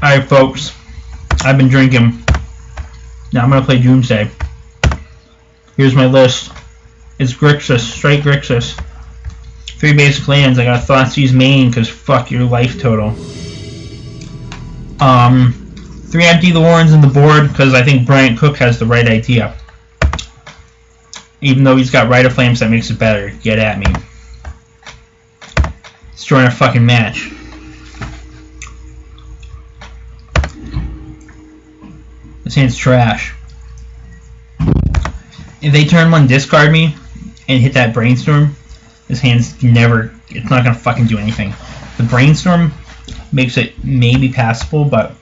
Alright, folks. I've been drinking. Now I'm gonna play Doomsday. Here's my list. It's Grixis, straight Grixis. 3 basic lands. I got Thoughtseize main because fuck your life total. 3 empty the Warrens in the board because I think Bryant Cook has the right idea. Even though he's got Rite of Flames, that makes it better. Get at me. Destroying a fucking match. This hand's trash. If they turn 1 discard me and hit that Brainstorm, this hand's never, it's not gonna fucking do anything. The Brainstorm makes it maybe passable, but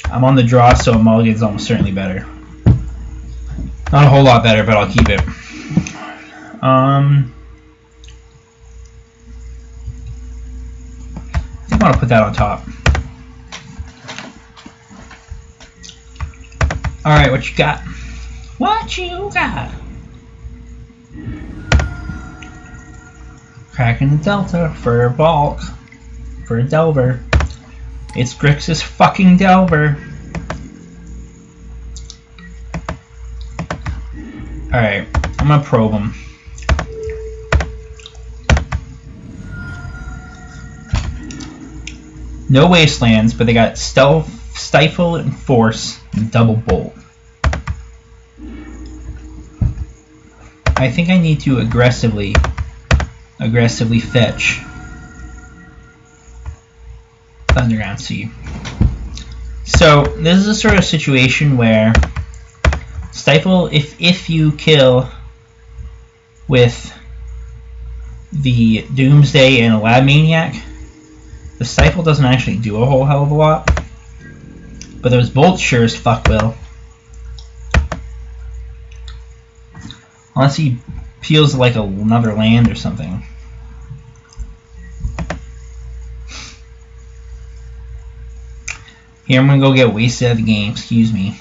I'm on the draw, so a mulligan's almost certainly better. Not a whole lot better, but I'll keep it. I think I want to put that on top. Alright, what you got? What you got? Cracking the Delta for a bulk. For a Delver. It's Grixis fucking Delver. Alright, I'm gonna probe them. No Wastelands, but they got Stealth, Stifle, and Force, and Double Bolt. I think I need to aggressively fetch Thunderground Sea. So this is a sort of situation where Stifle, if you kill with the Doomsday and a Lab Maniac, the Stifle doesn't actually do a whole hell of a lot, but those bolts sure as fuck will. Unless he feels like another land or something. Here, I'm gonna go get wasted out of the game, excuse me.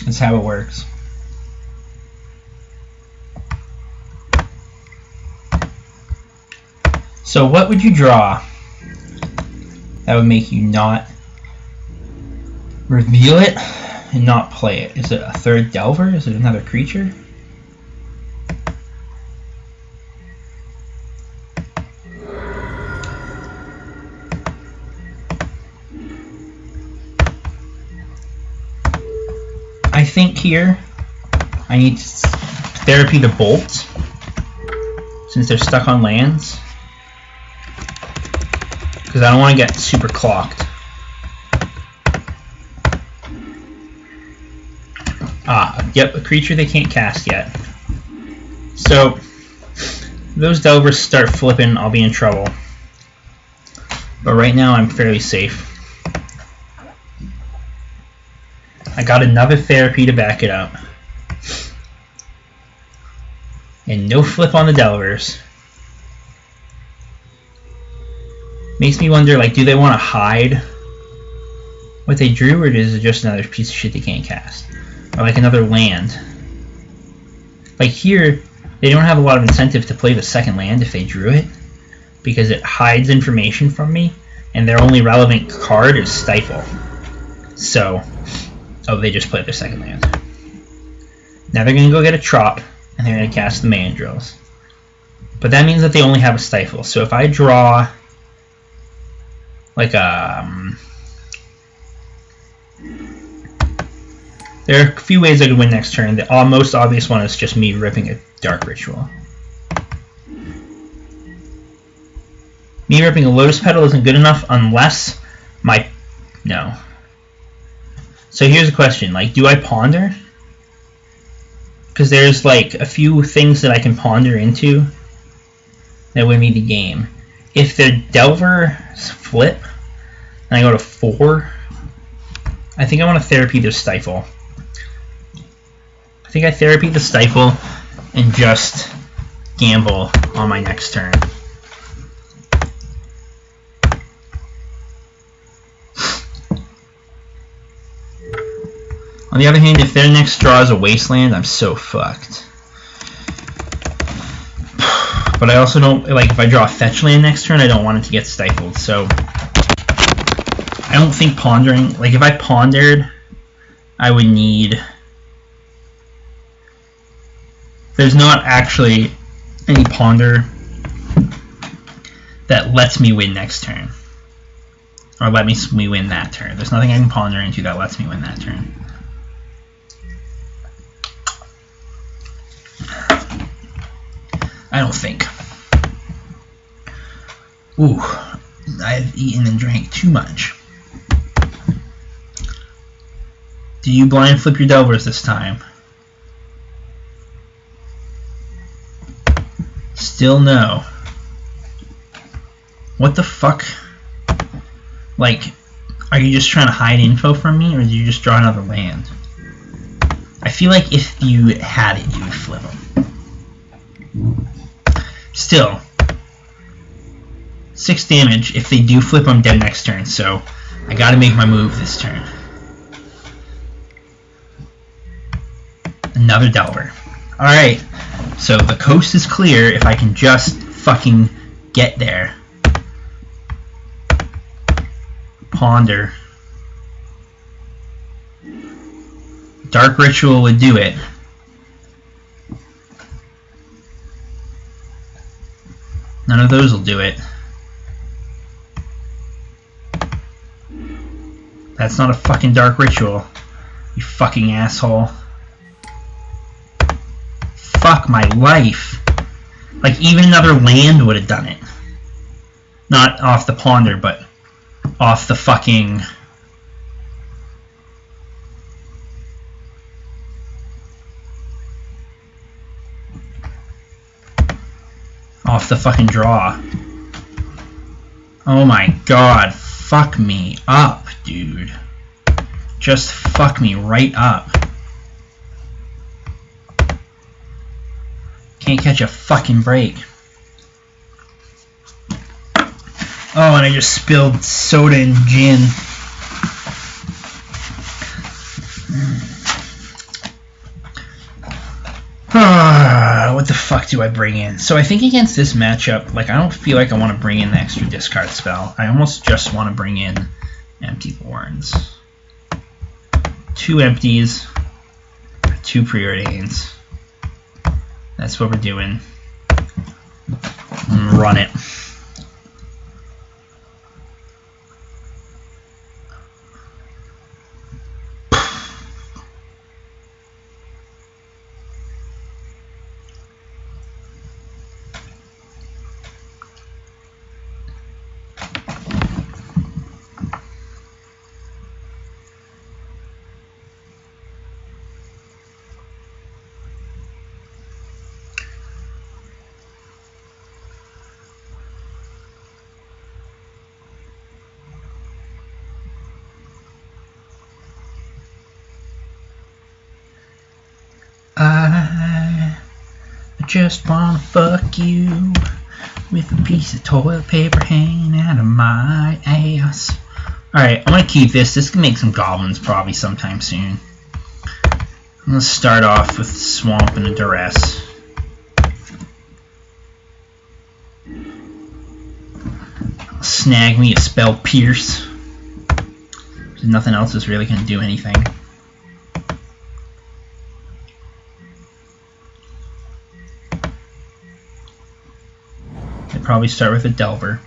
That's how it works. So what would you draw that would make you not reveal it and not play it? Is it a 3rd Delver? Is it another creature? I think here I need to therapy the bolts since they're stuck on lands, because I don't want to get super clocked. Yep, a creature they can't cast yet. So if those Delvers start flipping, I'll be in trouble. But right now I'm fairly safe. I got another therapy to back it up. And no flip on the Delvers. Makes me wonder, like, do they want to hide what they drew, or is it just another piece of shit they can't cast? Or like another land? Like here, they don't have a lot of incentive to play the 2nd land if they drew it, because it hides information from me, and their only relevant card is Stifle. So, oh, they just played their 2nd land. Now they're gonna go get a Trop, and they're gonna cast the Mandrills. But that means that they only have a Stifle. So if I draw like there are a few ways I could win next turn. The most obvious one is just me ripping a Dark Ritual. Me ripping a Lotus Petal isn't good enough unless my... no. So here's a question, like, do I ponder? Because there's like a few things that I can ponder into that win me the game. If the Delvers flip and I go to 4, I think I want to therapy the Stifle. I think I therapy the Stifle and just gamble on my next turn. On the other hand, if their next draw is a Wasteland, I'm so fucked. But I also don't, like, if I draw a fetch land next turn, I don't want it to get stifled, so I don't think pondering, like if I pondered, I would need, there's not actually any ponder that lets me win next turn. Or let me win that turn. There's nothing I can ponder into that lets me win that turn. I don't think. Ooh, I've eaten and drank too much. Do you blind flip your Delvers this time? Still no. What the fuck? Like, are you just trying to hide info from me, or did you just draw another land? I feel like if you had it, you would flip them. Still, 6 damage. If they do flip, I'm dead next turn, so I gotta make my move this turn. Another Delver. Alright, so the coast is clear if I can just fucking get there. Ponder. Dark Ritual would do it. None of those will do it. That's not a fucking Dark Ritual, you fucking asshole. Fuck my life. Like, even another land would have done it. Not off the ponder, but off the fucking... off the fucking draw. Oh my god. Fuck me up, dude. Just fuck me right up. Can't catch a fucking break. Oh, and I just spilled soda and gin. What the fuck do I bring in? So I think against this matchup, like, I don't feel like I want to bring in the extra discard spell. I almost just want to bring in Empty Thorns. 2 empties, 2 preordains. That's what we're doing. Run it. I just wanna fuck you with a piece of toilet paper hanging out of my ass. Alright, I'm gonna keep this. This can make some goblins probably sometime soon. I'm gonna start off with Swamp and a Duress. Snag me a Spell Pierce. Nothing else is really gonna do anything. Probably start with a Delver.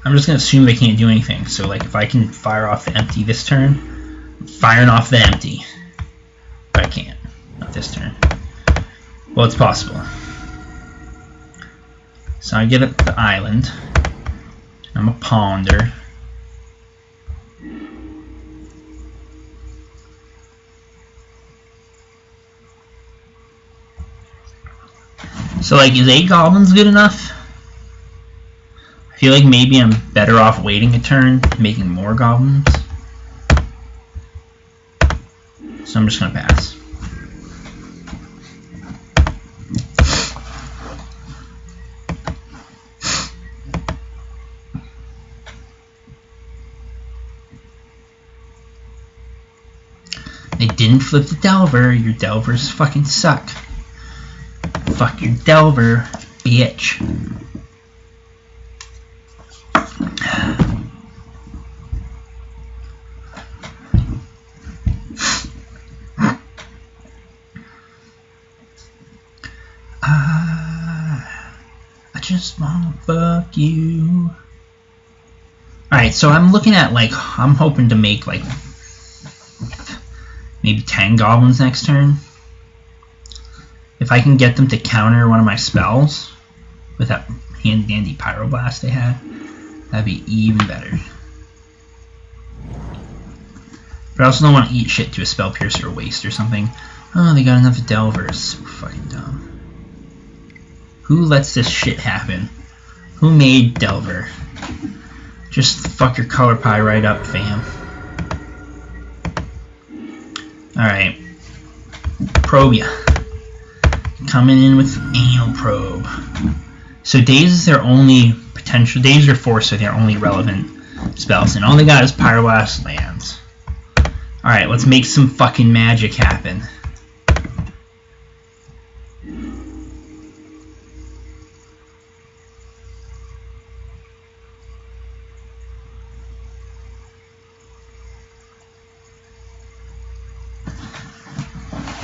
I'm just gonna assume they can't do anything. So, like, if I can fire off the empty this turn, I'm firing off the empty. But I can't. Not this turn. Well, it's possible. So I get up the island. I'm a ponder. So, like, is 8 goblins good enough? I feel like maybe I'm better off waiting a turn, making more goblins. So I'm just gonna pass. They didn't flip the Delver. Your Delvers fucking suck. Fuck your Delver, bitch. just wanna fuck you. Alright, so I'm looking at, like, I'm hoping to make, like, maybe 10 goblins next turn. If I can get them to counter one of my spells with that handy pyroblast they had, that'd be even better. But I also don't want to eat shit to a spell piercer or waste or something. Oh, they got enough delvers. So fucking dumb. Who lets this shit happen? Who made Delver? Just fuck your color pie right up, fam. Alright. Probia. Coming in with Anal Probe. So Daze is their only potential. Daze or Force are their only relevant spells, and all they got is Pyroblast lands. Alright, let's make some fucking magic happen.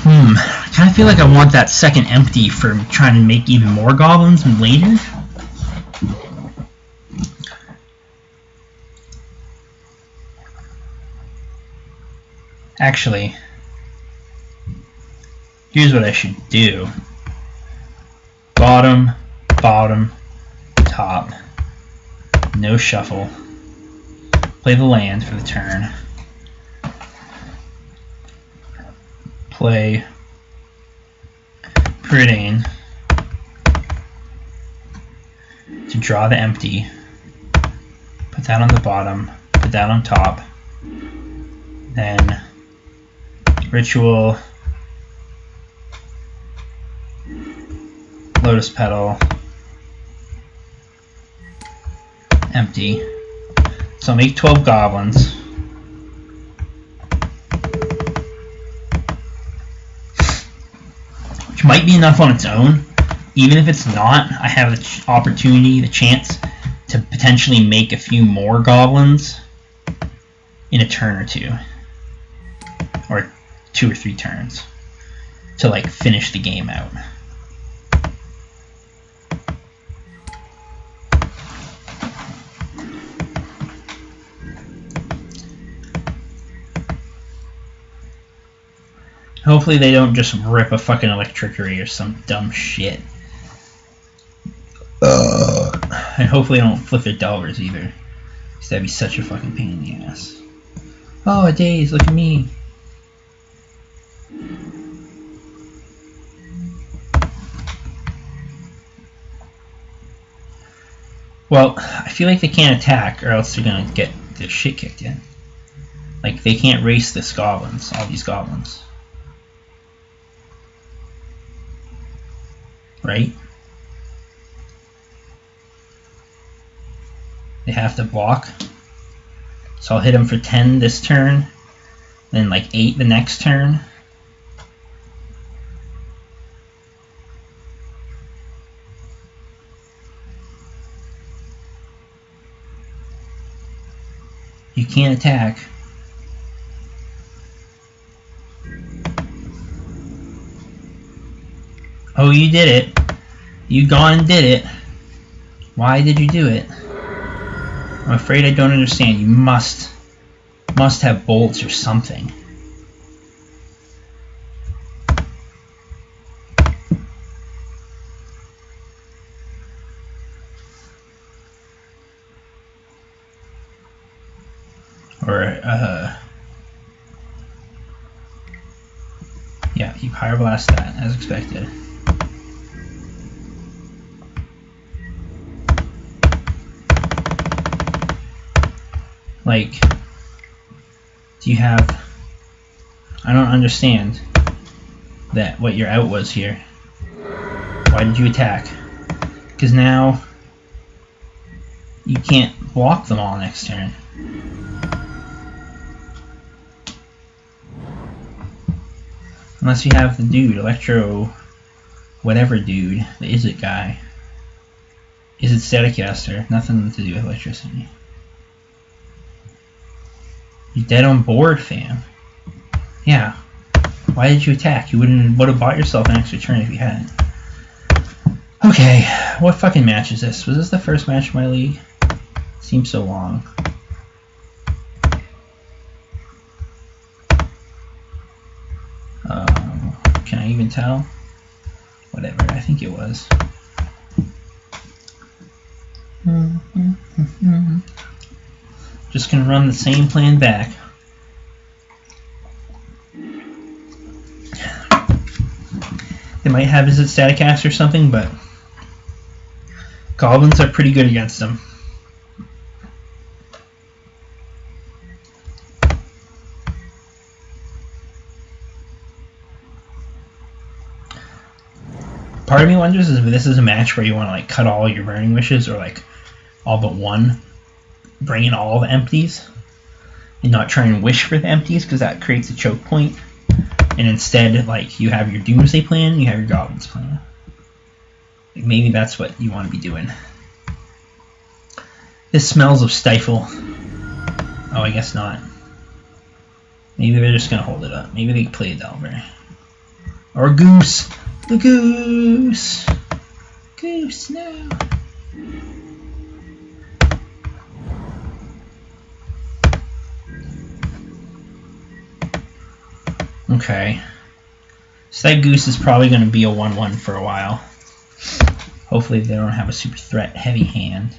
I kind of feel like I want that second empty for trying to make even more goblins later. Actually, here's what I should do. Bottom, bottom, top. No shuffle. Play the land for the turn. Play Preordain to draw the empty. Put that on the bottom. Put that on top. Then Ritual, Lotus Petal, empty. So I'll make 12 goblins. Which might be enough on its own. Even if it's not, I have the opportunity, the chance to potentially make a few more goblins in a turn or two. Or 2 or 3 turns to like finish the game out. Hopefully they don't just rip a fucking Electricity or some dumb shit. And hopefully they don't flip their Delvers either. Because that'd be such a fucking pain in the ass. Oh, a Daze, look at me. Well, I feel like they can't attack or else they're gonna get their shit kicked in. Like, they can't race this goblins, all these goblins. Right? They have to block. So I'll hit them for 10 this turn, then like 8 the next turn. You can't attack. Oh, you did it. You gone and did it. Why did you do it? I'm afraid I don't understand. You must have bolts or something. Or, yeah, you Pyroblast that, as expected. Like, do you have... I don't understand that what your out was here. Why did you attack? Because now you can't block them all next turn. Unless you have the dude, Electro... whatever dude, the Izzet guy. Izzet Staticaster, nothing to do with electricity. You're dead on board, fam. Yeah. Why did you attack? You would have bought yourself an extra turn if you hadn't. Okay, what fucking match is this? Was this the first match of my league? Seems so long. Can I even tell? Whatever, I think it was. Just gonna run the same plan back. They might have Visit Staticast or something, but goblins are pretty good against them. Part of me wonders if this is a match where you want to like cut all your Burning Wishes, or like all but one, bring in all the empties, and not try and wish for the empties, because that creates a choke point. And instead, like, you have your Doomsday plan, you have your Goblins plan. Like, maybe that's what you want to be doing. This smells of Stifle. Oh, I guess not. Maybe they're just gonna hold it up. Maybe they play a Delver. Or Goose! The Goose! Goose, no! Okay. So that Goose is probably going to be a 1-1 for a while. Hopefully they don't have a super threat heavy hand.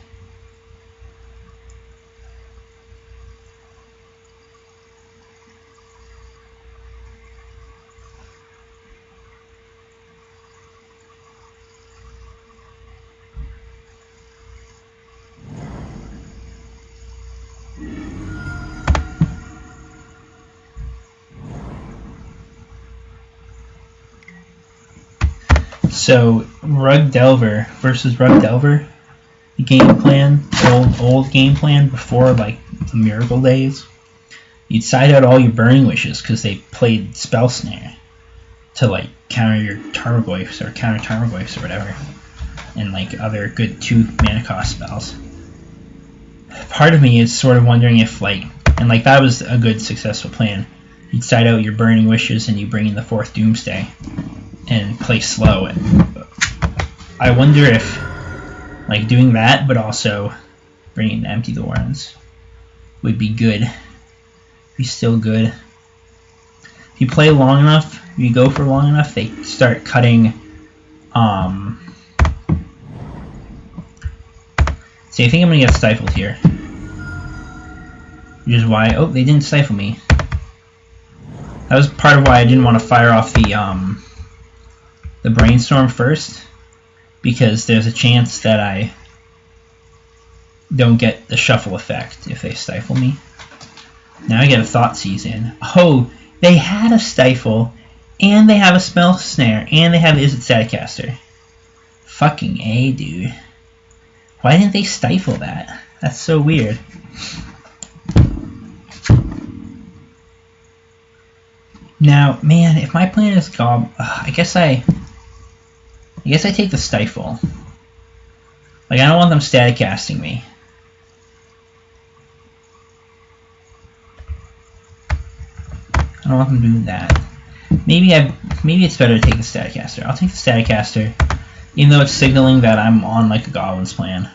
So Rug Delver versus Rug Delver, the game plan, old game plan before like the Miracle days. You'd side out all your Burning Wishes because they played Spell Snare to like counter your Tarmogoyfs or counter Tarmogoyfs or whatever, and like other good 2 mana cost spells. Part of me is sort of wondering if like, and like that was a good successful plan. You'd side out your Burning Wishes and you bring in the 4th Doomsday and play slow. And I wonder if like doing that but also bringing the Empty Thorns would be good. Be still good. If you play long enough, if you go for long enough, they start cutting see, I think I'm gonna get stifled here. Which is why, oh, they didn't stifle me. That was part of why I didn't want to fire off the Brainstorm first, because there's a chance that I don't get the shuffle effect if they stifle me. Now I get a Thoughtseize in. Oh, they had a Stifle, and they have a Spell Snare, and they have Is It Staticaster. Fucking A, dude. Why didn't they stifle that? That's so weird. Now, man, if my plan is I guess I take the Stifle. Like, I don't want them static casting me. I don't want them doing that. Maybe it's better to take the static caster. I'll take the static caster, even though it's signaling that I'm on like a Goblin's plan.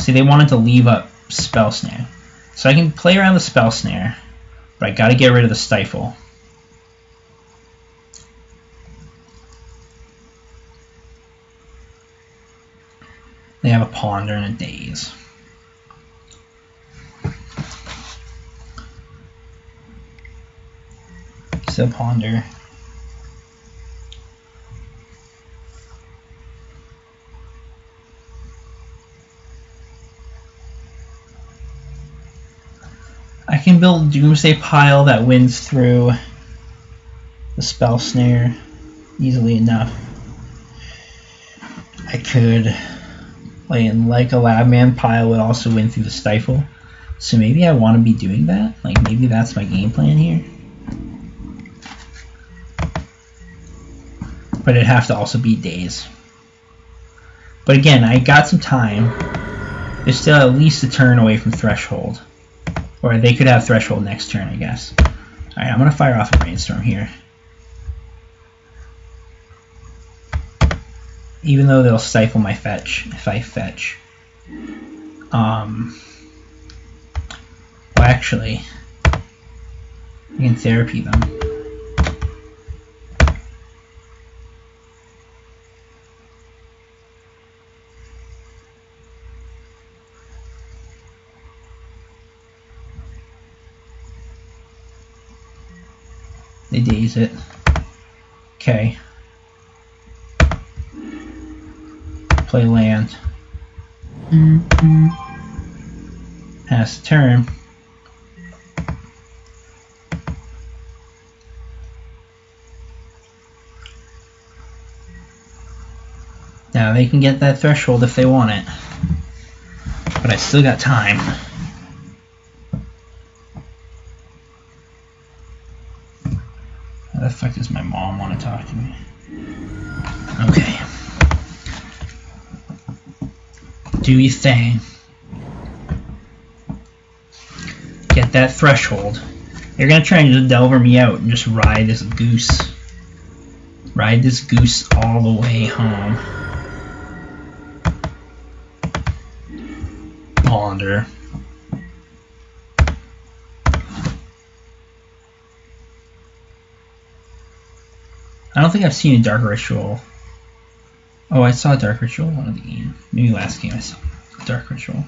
See, they wanted to leave up Spell Snare. So I can play around the Spell Snare, but I gotta get rid of the Stifle. They have a Ponder and a Daze. Still Ponder. I can build Doomsday Pile that wins through the Spell Snare easily enough. I could play in like a Labman Pile would also win through the Stifle. So maybe I want to be doing that. Like maybe that's my game plan here. But it'd have to also be Daze. But again, I got some time. They're still at least a turn away from Threshold. Or they could have Threshold next turn, I guess. Alright, I'm going to fire off a Brainstorm here. even though they'll stifle my fetch if I fetch. Well, actually, I can therapy them. They daze it. Okay. Play land. Pass turn. Now they can get that threshold if they want it. But I still got time. How the fuck does my mom want to talk to me? Okay. Do your thing. Get that threshold. They're gonna try and just delver me out and just ride this goose. Ride this goose all the way home. Ponder. I don't think I've seen a Dark Ritual. Oh, I saw a Dark Ritual in one of the games. Maybe last game I saw a Dark Ritual.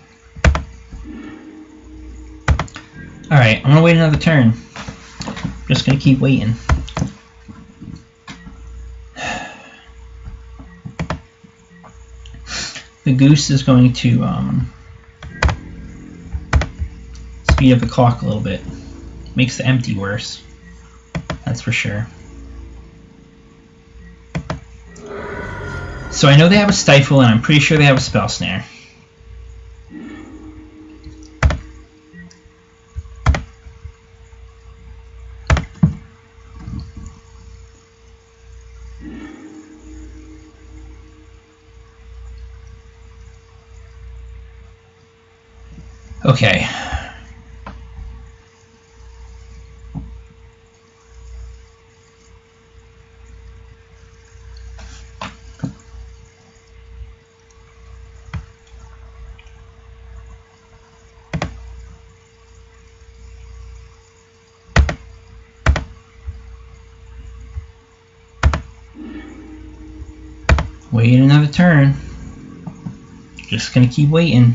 Alright, I'm gonna wait another turn. Just gonna keep waiting. The goose is going to speed up the clock a little bit. Makes the empty worse. That's for sure. So I know they have a stifle, and I'm pretty sure they have a spell snare. Okay. Wait another turn. Just gonna keep waiting.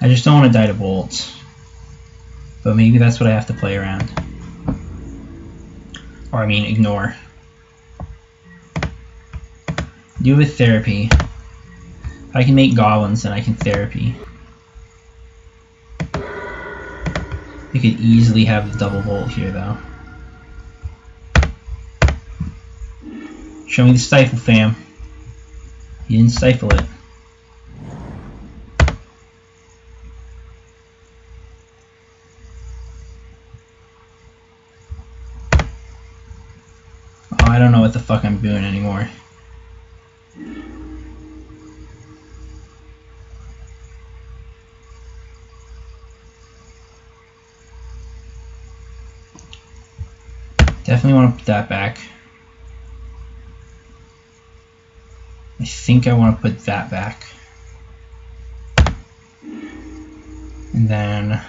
I just don't want to die to bolts. But maybe that's what I have to play around. Or I mean ignore. Do with therapy. If I can make goblins, then I can therapy. You could easily have the double bolt here, though. Show me the stifle, fam. You didn't stifle it. Oh, I don't know what the fuck I'm doing anymore. Definitely want to put that back. I think I want to put that back. And then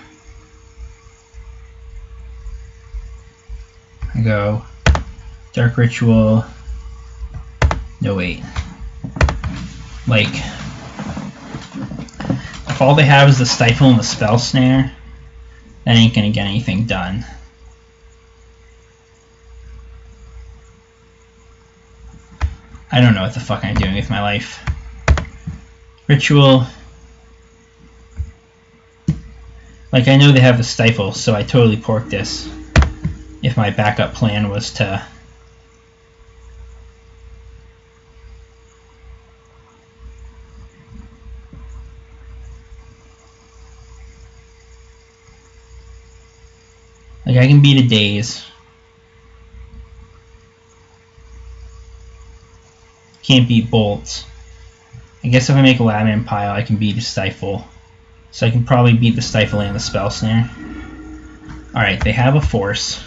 I go Dark Ritual. No, wait. Like, if all they have is the stifle and the spell snare, that ain't gonna get anything done. I don't know what the fuck I'm doing with my life. Ritual. Like, I know they have the stifle, so I totally porked this. If my backup plan was to... Like, I can beat a daze. Can't beat bolts. I guess if I make a Ladman pile, I can beat a stifle. So I can probably beat the stifle and the spell snare. Alright, they have a force.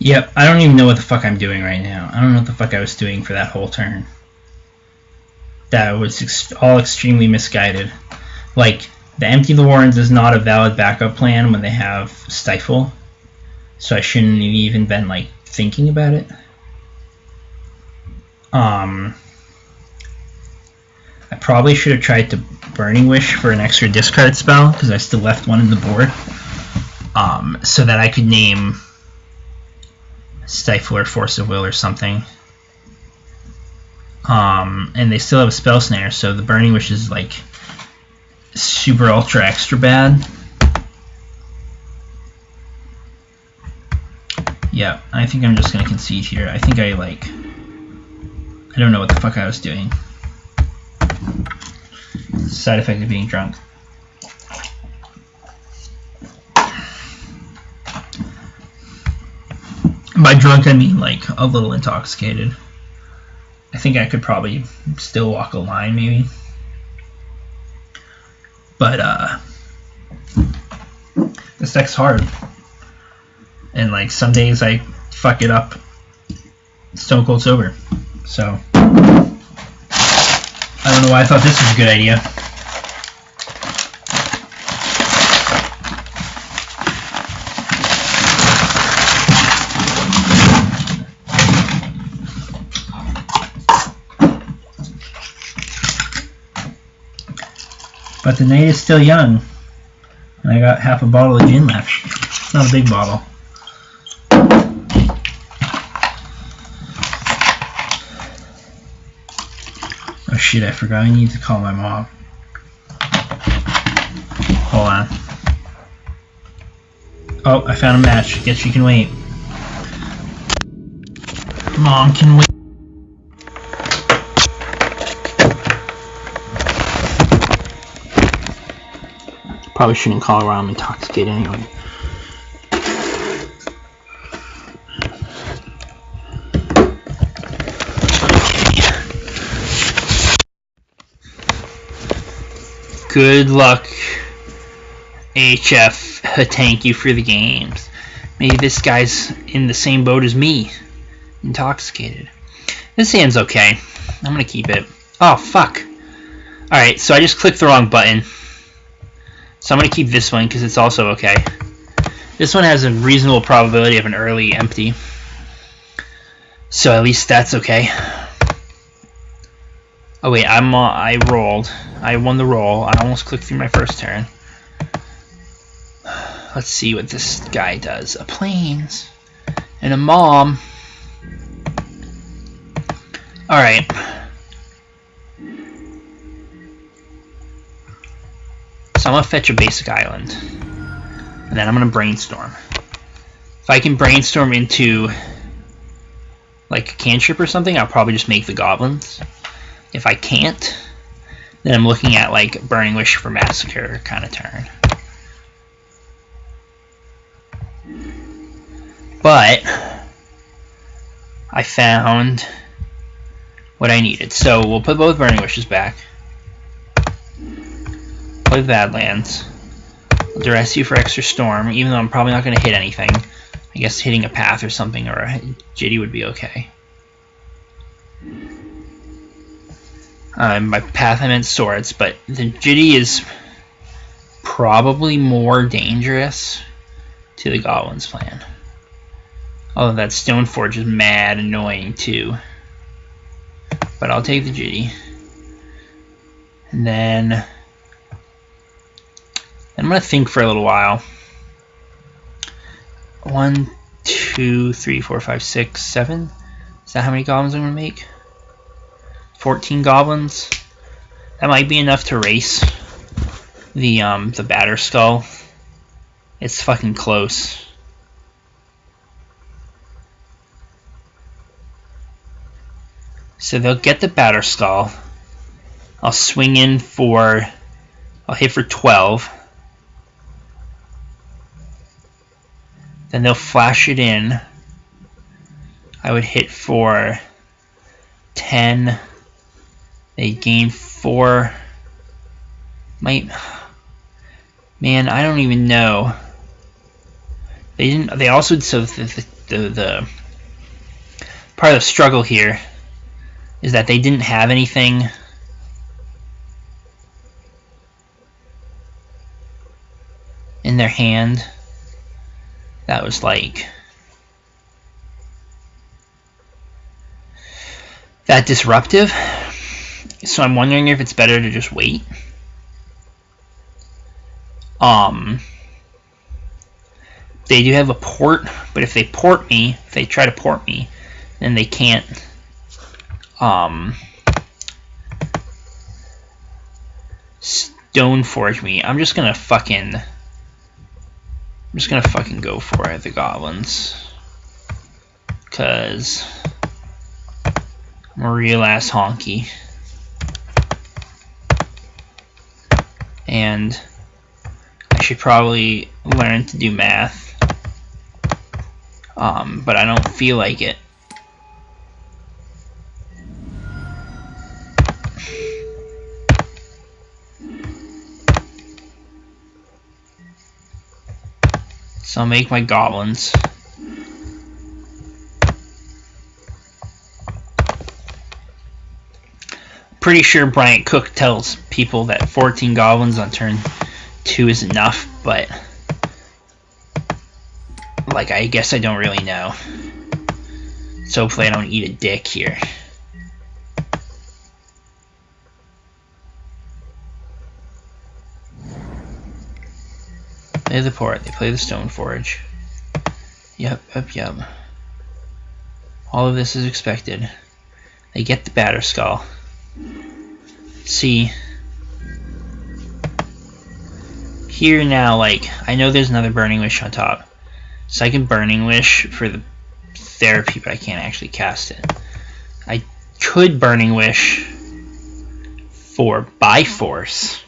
Yep, I don't even know what the fuck I'm doing right now. I don't know what the fuck I was doing for that whole turn. That was all extremely misguided. Like, the Empty the Warrens is not a valid backup plan when they have Stifle, so I shouldn't have even been, like, thinking about it. I probably should have tried to Burning Wish for an extra discard spell, because I still left one in the board, so that I could name Stifle or Force of Will or something. And they still have a Spell Snare, so the Burning Wish is like super ultra extra bad. Yeah, I think I'm just gonna concede here. I think I don't know what the fuck I was doing. Side effect of being drunk. By drunk, I mean like a little intoxicated. I think I could probably still walk a line, maybe. But this deck's hard, and like some days I fuck it up stone cold sober. So I don't know why I thought this was a good idea. But the night is still young, and I got half a bottle of gin left. It's not a big bottle. Oh shit, I forgot I need to call my mom. Hold on. Oh, I found a match. Guess she can wait. Mom can wait. Probably shouldn't call her while I'm intoxicated anyway. Good luck, HF. Thank you for the games. Maybe this guy's in the same boat as me. Intoxicated. This hand's okay. I'm gonna keep it. Oh, fuck. Alright, so I just clicked the wrong button. So I'm going to keep this one because it's also okay. This one has a reasonable probability of an early empty. So at least that's okay. Oh wait, I rolled. I won the roll. I almost clicked through my first turn. Let's see what this guy does. A planes and a mom. Alright. So I'm going to fetch a basic island, and then I'm going to brainstorm. If I can brainstorm into like a cantrip or something, I'll probably just make the goblins. If I can't, then I'm looking at like Burning Wish for Massacre kind of turn. But I found what I needed. So we'll put both Burning Wishes back. Play Badlands. I'll duress you for extra storm, even though I'm probably not going to hit anything. I guess hitting a path or something or a jitty would be okay. By path I meant swords, but the jitty is probably more dangerous to the Goblin's plan. Although that Stoneforge is mad annoying too. But I'll take the jitty. And then I'm going to think for a little while. 1, 2, 3, 4, 5, 6, 7. Is that how many goblins I'm gonna make? 14 goblins. That might be enough to race the batter skull. It's fucking close. So they'll get the batter skull. I'll swing in for, I'll hit for 12. Then they'll flash it in. I would hit for 10. They gain 4. Man, I don't even know. They didn't. They also, so the part of the struggle here is that they didn't have anything in their hand that was like that disruptive. So I'm wondering if it's better to just wait. They do have a port, but if they try to port me, then they can't stone forge me. I'm just gonna fucking go for it, the goblins, cause I'm a real ass honky, and I should probably learn to do math, but I don't feel like it. So I'll make my goblins. Pretty sure Bryant Cook tells people that 14 goblins on turn 2 is enough, but like, I guess I don't really know. So hopefully I don't eat a dick here. They have the port, they play the stone forge. Yep. All of this is expected. They get the batter skull. Let's see. Here now, like, I know there's another Burning Wish on top. So I can Burning Wish for the therapy, but I can't actually cast it. I could Burning Wish for by force.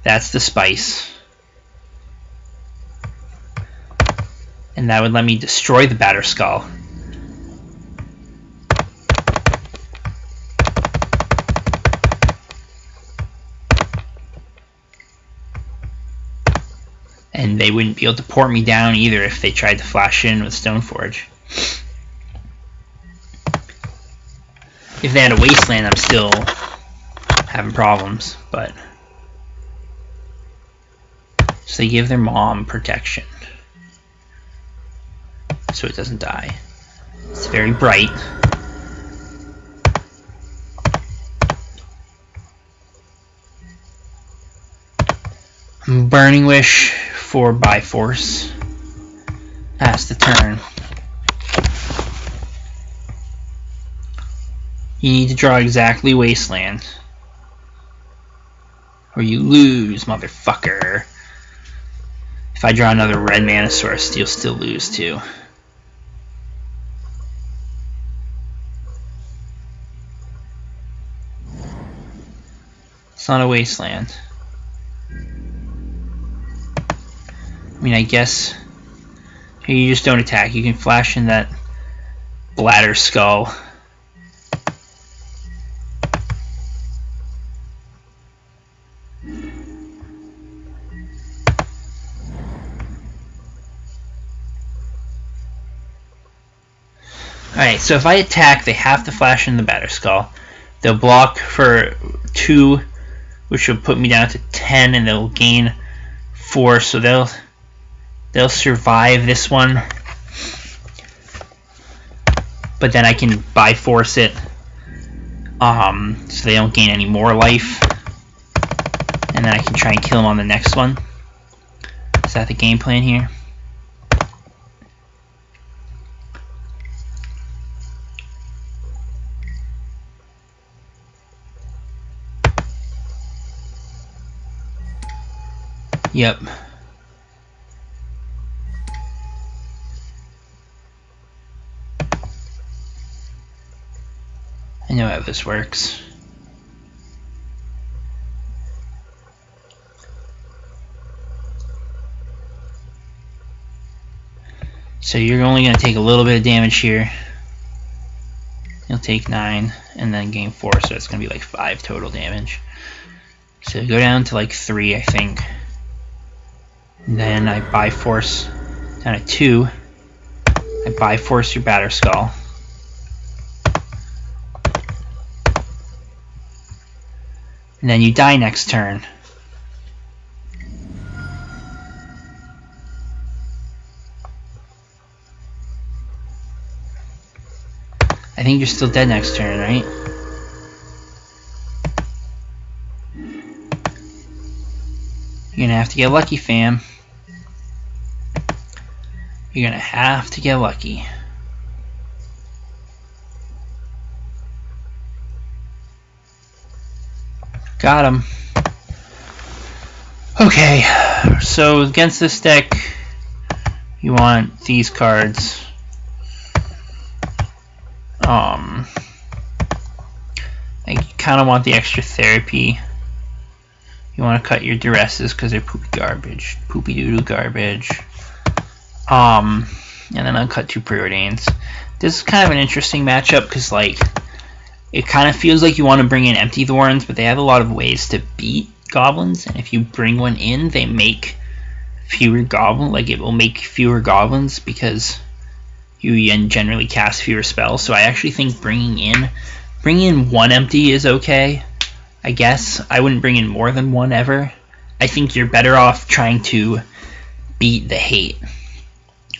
That's the spice. And that would let me destroy the batter skull. And they wouldn't be able to port me down either if they tried to flash in with Stoneforge. If they had a Wasteland, I'm still having problems, but so they give their mom protection so it doesn't die. It's very bright. Burning Wish for by force. That's the turn. You need to draw exactly Wasteland, or you lose, motherfucker. If I draw another red Manosaurus, you'll still lose too. It's not a Wasteland. I mean, I guess here you just don't attack. You can flash in that bladder skull. Alright, so if I attack, they have to flash in the batter skull. They'll block for 2, which will put me down to 10, and they'll gain 4, so they'll survive this one. But then I can by force it, so they don't gain any more life, and then I can try and kill them on the next one. Is that the game plan here? Yep. I know how this works. So you're only going to take a little bit of damage here. You'll take 9 and then gain 4, so it's going to be like 5 total damage. So go down to like 3, I think. And then I Bi-Force down to 2. I Bi-Force your Batter Skull. And then you die next turn. I think you're still dead next turn, right? You're gonna have to get lucky, fam. You're gonna have to get lucky. Got him. Okay, so against this deck, you want these cards. I kind of want the extra therapy. You want to cut your duresses because they're poopy garbage, poopy doo-doo garbage. And then I'll cut 2 preordains. This is kind of an interesting matchup because, like, it kind of feels like you want to bring in Empty Thorns, but they have a lot of ways to beat goblins, and if you bring one in, they make fewer goblins. Like, it will make fewer goblins because you generally cast fewer spells. So I actually think bringing in 1 empty is okay. I guess I wouldn't bring in more than 1 ever. I think you're better off trying to beat the hate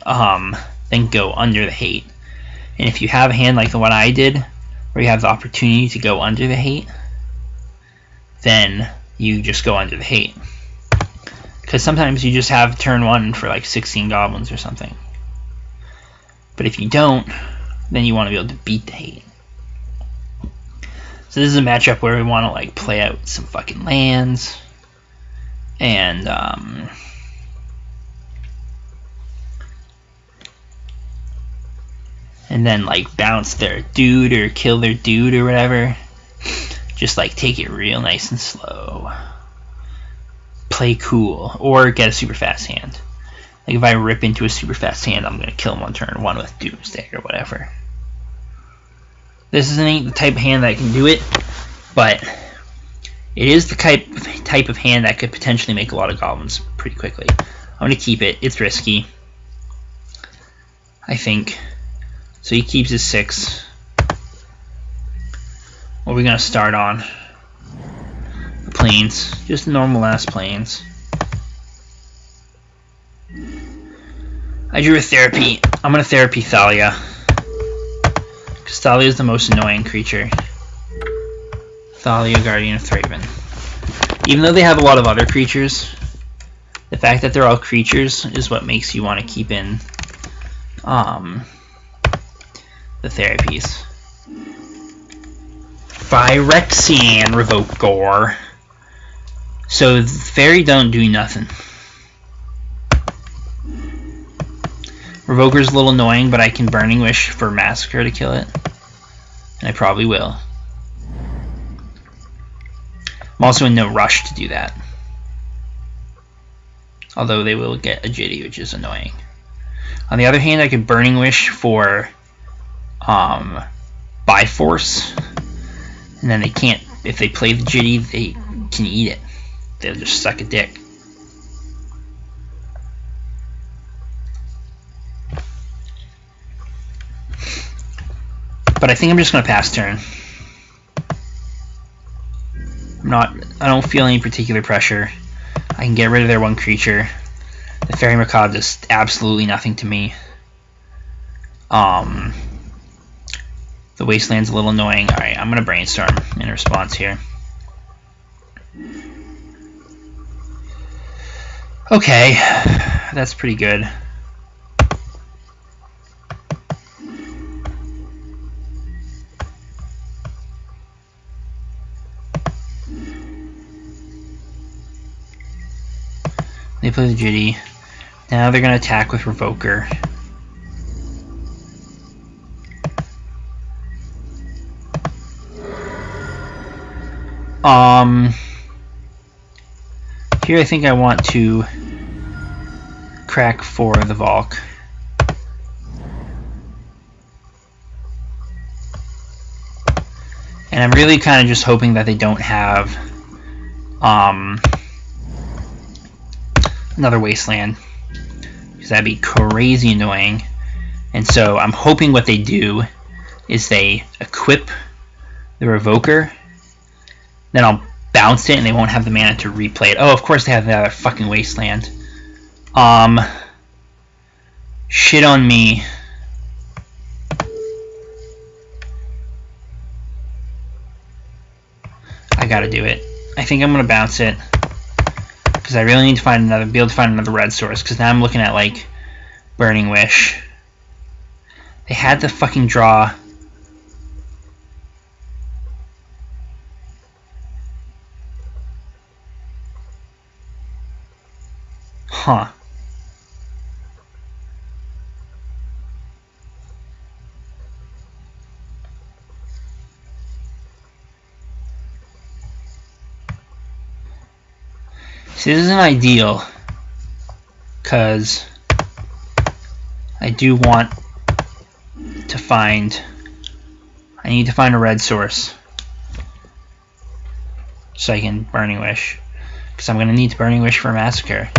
than go under the hate. And if you have a hand like the one I did, where you have the opportunity to go under the hate, then you just go under the hate. Because sometimes you just have turn 1 for like 16 goblins or something. But if you don't, then you want to be able to beat the hate. So this is a matchup where we want to like play out some fucking lands and then like bounce their dude or kill their dude or whatever. Just like take it real nice and slow. Play cool or get a super fast hand. Like if I rip into a super fast hand, I'm gonna kill him on turn 1 with Doomsday or whatever. This isn't the type of hand that can do it, but it is the type of hand that could potentially make a lot of goblins pretty quickly. I'm going to keep it. It's risky, I think. So he keeps his 6. What are we going to start on? The plains. Just normal ass plains. I drew a therapy. I'm going to therapy Thalia. Because Thalia is the most annoying creature. Thalia, Guardian of Thraben. Even though they have a lot of other creatures, the fact that they're all creatures is what makes you want to keep in the therapies. Phyrexian Revokor. So Fairy don't do nothing. Revoker's a little annoying, but I can Burning Wish for Massacre to kill it. And I probably will. I'm also in no rush to do that. Although they will get Agility, which is annoying. On the other hand, I can Burning Wish for Bi-Force. And then they can't, if they play the Agility, they can eat it. They'll just suck a dick. But I think I'm just going to pass turn. I don't feel any particular pressure. I can get rid of their 1 creature. The Fairy Macabre does absolutely nothing to me. The Wasteland's a little annoying. Alright, I'm going to Brainstorm in response here. Okay, that's pretty good. They play the Jitty. Now they're gonna attack with Revoker. Here I think I want to crack for the Valk. And I'm really kind of just hoping that they don't have another Wasteland, because that'd be crazy annoying. And so I'm hoping what they do is they equip the Revoker, then I'll bounce it and they won't have the mana to replay it. Oh, of course they have that other fucking Wasteland. Shit on me. I gotta do it. I think I'm gonna bounce it because I really need to find another, be able to find another red source. Because now I'm looking at like Burning Wish. They had to fucking draw. Huh. See, this isn't ideal because I do want to find, I need to find a red source so I can Burning Wish, because I'm going to need to Burning Wish for a Massacre.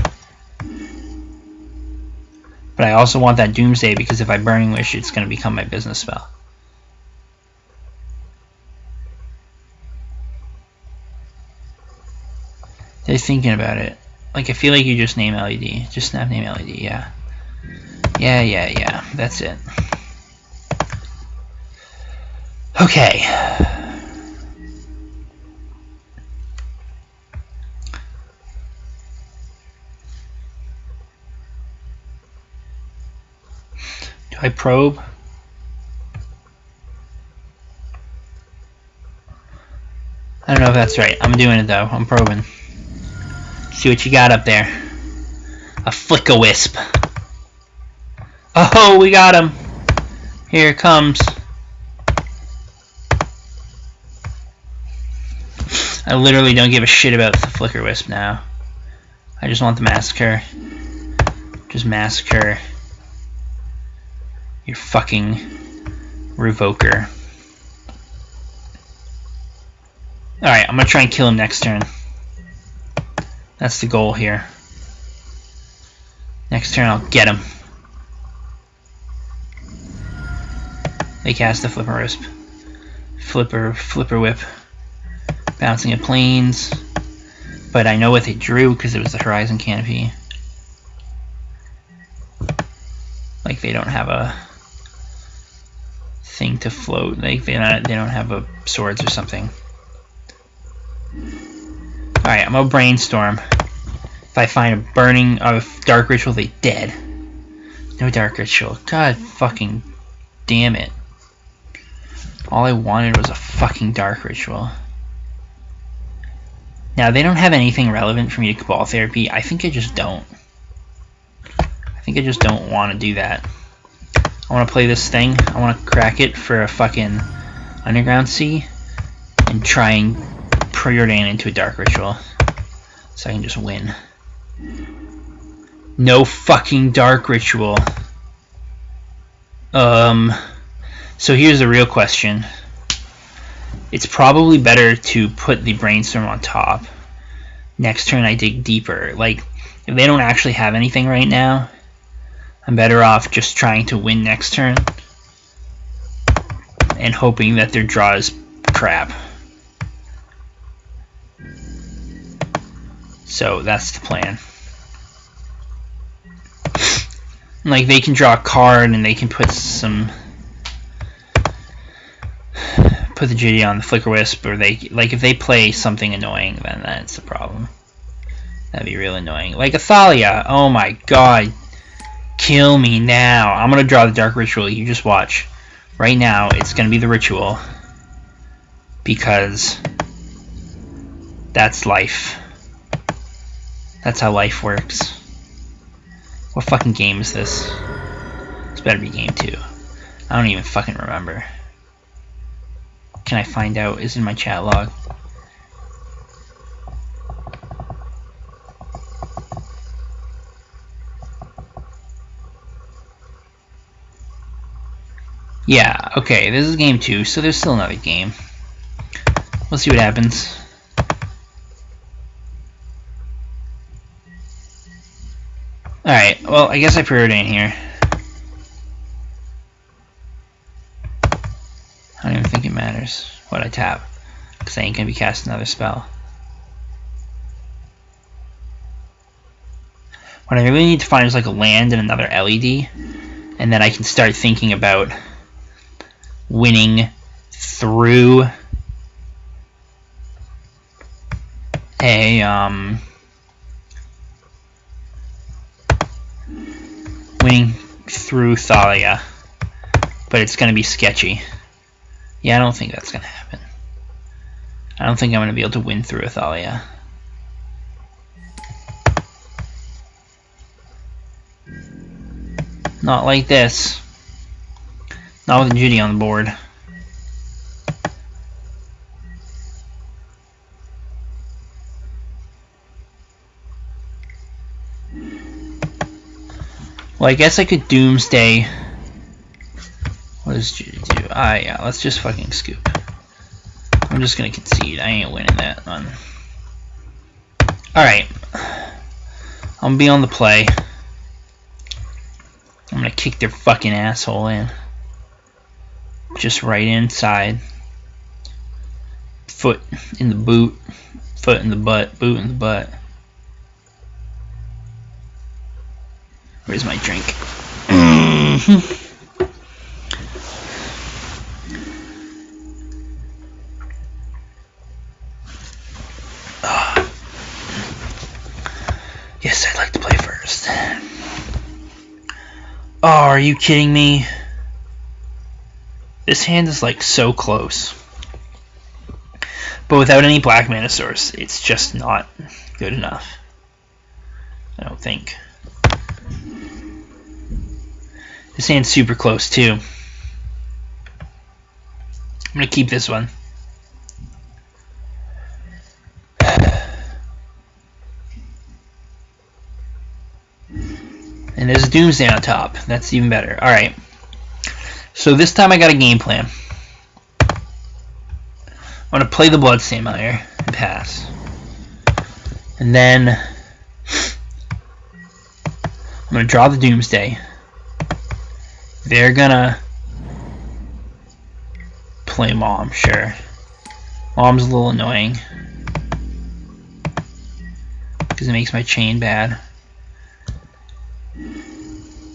But I also want that Doomsday, because if I Burning Wish, it's going to become my business spell. They're thinking about it. Like, I feel like you just name LED. Just snap name LED, yeah. Yeah. That's it. Okay. Do I probe? I don't know if that's right. I'm doing it though. I'm probing. See what you got up there. A Flick-a-Wisp. Oh, we got him. Here it comes. I literally don't give a shit about the Flicker-Wisp now. I just want the Massacre. Just Massacre your fucking Revoker. Alright, I'm gonna try and kill him next turn. That's the goal here. Next turn I'll get him. They cast the Flipper-Wisp. Flipper Whip. Bouncing at planes. But I know what they drew because it was the Horizon Canopy. Like they don't have a thing to float. Like they don't have a swords or something. Alright, I'm gonna brainstorm. If I find a burning Dark Ritual, they dead. No Dark Ritual. God fucking damn it. All I wanted was a fucking Dark Ritual. Now, they don't have anything relevant for me to Cabal Therapy. I think I just don't. I think I just don't want to do that. I want to play this thing. I want to crack it for a fucking Underground Sea and try and preordain into a Dark Ritual so I can just win. No fucking Dark Ritual. So here's the real question. It's probably better to put the Brainstorm on top. Next turn I dig deeper. Like, if they don't actually have anything right now, I'm better off just trying to win next turn and hoping that their draw is crap. So that's the plan. Like, they can draw a card and they can put some... put the Jitty on the Flicker-Wisp, or they... like, if they play something annoying, then that's a problem. That'd be real annoying. Like Athalia! Oh my god. Kill me now. I'm gonna draw the Dark Ritual. You just watch. Right now, it's gonna be the Ritual. Because... that's life. That's how life works. What fucking game is this? This better be game 2. I don't even fucking remember. Can I find out? Is in my chat log. Yeah, okay, this is game 2, so there's still another game. We'll see what happens. Alright, well, I guess I put it in here. I don't even think it matters what I tap, because I ain't gonna be casting another spell. What I really need to find is like a land and another LED, and then I can start thinking about winning through a winning through Thalia, but it's gonna be sketchy. Yeah, I don't think that's gonna happen. I don't think I'm gonna be able to win through Thalia. Not like this. Not with Judy on the board. Well, I guess I could Doomsday. What does Judy do? Ah, yeah, let's just fucking scoop. I'm just gonna concede. I ain't winning that one. Alright. I'm gonna be on the play. I'm gonna kick their fucking asshole in. Just right inside. Foot in the boot. Foot in the butt. Boot in the butt. Where's my drink? Yes, I'd like to play first. Oh, are you kidding me? This hand is like so close. But without any black mana source, it's just not good enough. I don't think. This hand's super close too. I'm gonna keep this one. And there's a Doomsday on top. That's even better. Alright. So this time I got a game plan. I'm going to play the Bloodstainmire and pass. And then I'm going to draw the Doomsday. They're going to play Mom, sure. Mom's a little annoying. Because it makes my chain bad.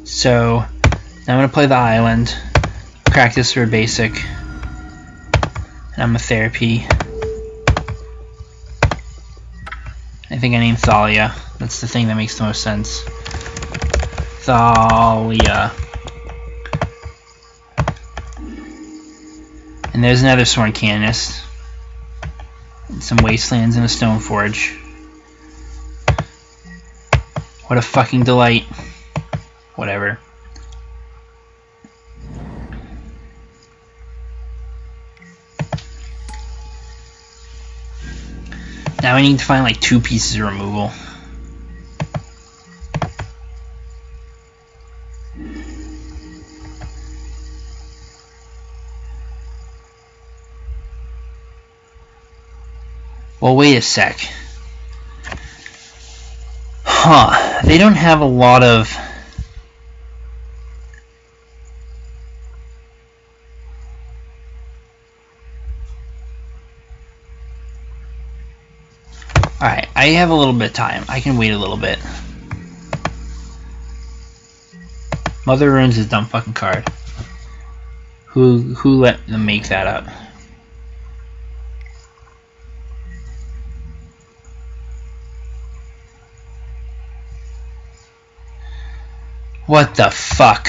So now I'm going to play the island, crack this for a basic, and I'm a therapy. I think I named Thalia. That's the thing that makes the most sense. Thalia. And there's another Sworn Canonist. And some Wastelands and a Stoneforge. What a fucking delight. Whatever. Now I need to find like 2 pieces of removal. Well, wait a sec. Huh. They don't have a lot of... Alright, I have a little bit of time. I can wait a little bit. Mother Runes is a dumb fucking card. Who let them make that up? What the fuck?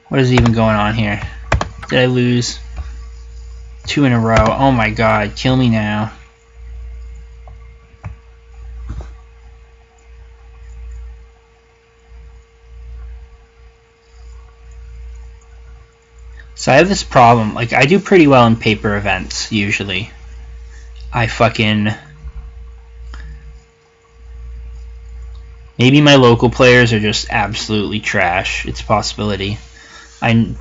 What is even going on here? Did I lose? 2 in a row. Oh my god, kill me now. So I have this problem. Like, I do pretty well in paper events, usually. Maybe my local players are just absolutely trash. It's a possibility. I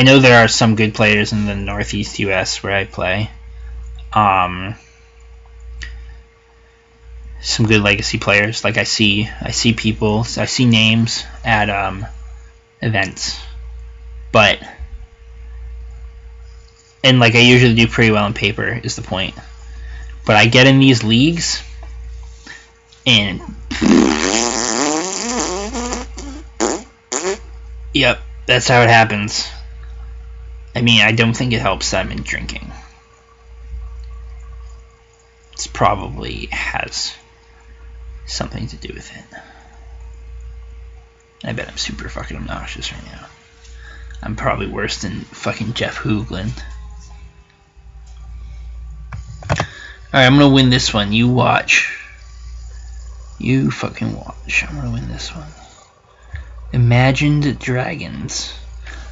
know there are some good players in the Northeast US where I play. Some good legacy players. Like I see people, I see names at events. And like I usually do pretty well in paper is the point. But I get in these leagues and yep, that's how it happens. I mean, I don't think it helps that I'm in drinking. It probably has something to do with it. I bet I'm super fucking obnoxious right now. I'm probably worse than fucking Jeff Hoogland. Alright, I'm gonna win this one. You watch. You fucking watch. I'm gonna win this one. Imagined Dragons.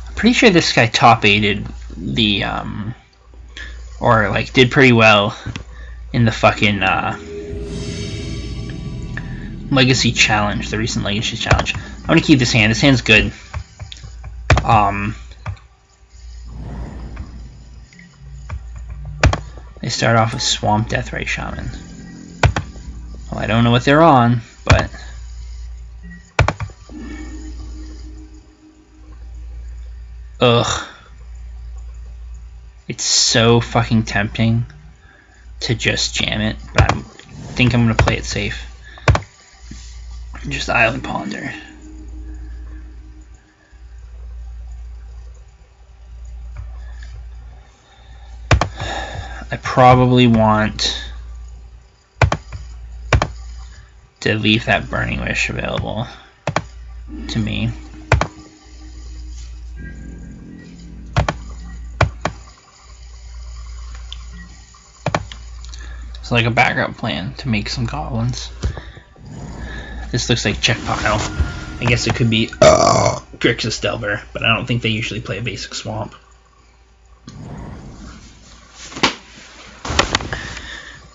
I'm pretty sure this guy top 8'd the, or like did pretty well in the fucking, Legacy Challenge, the recent Legacy Challenge. I'm gonna keep this hand. This hand's good. They start off with Swamp Deathrite Shaman. Well, I don't know what they're on, but ugh. It's so fucking tempting to just jam it, but I think I'm gonna play it safe. Just Island Ponder. I probably want to leave that Burning Wish available to me. It's like a backup plan to make some goblins. This looks like check pile. I guess it could be Grixis Delver, but I don't think they usually play a basic swamp.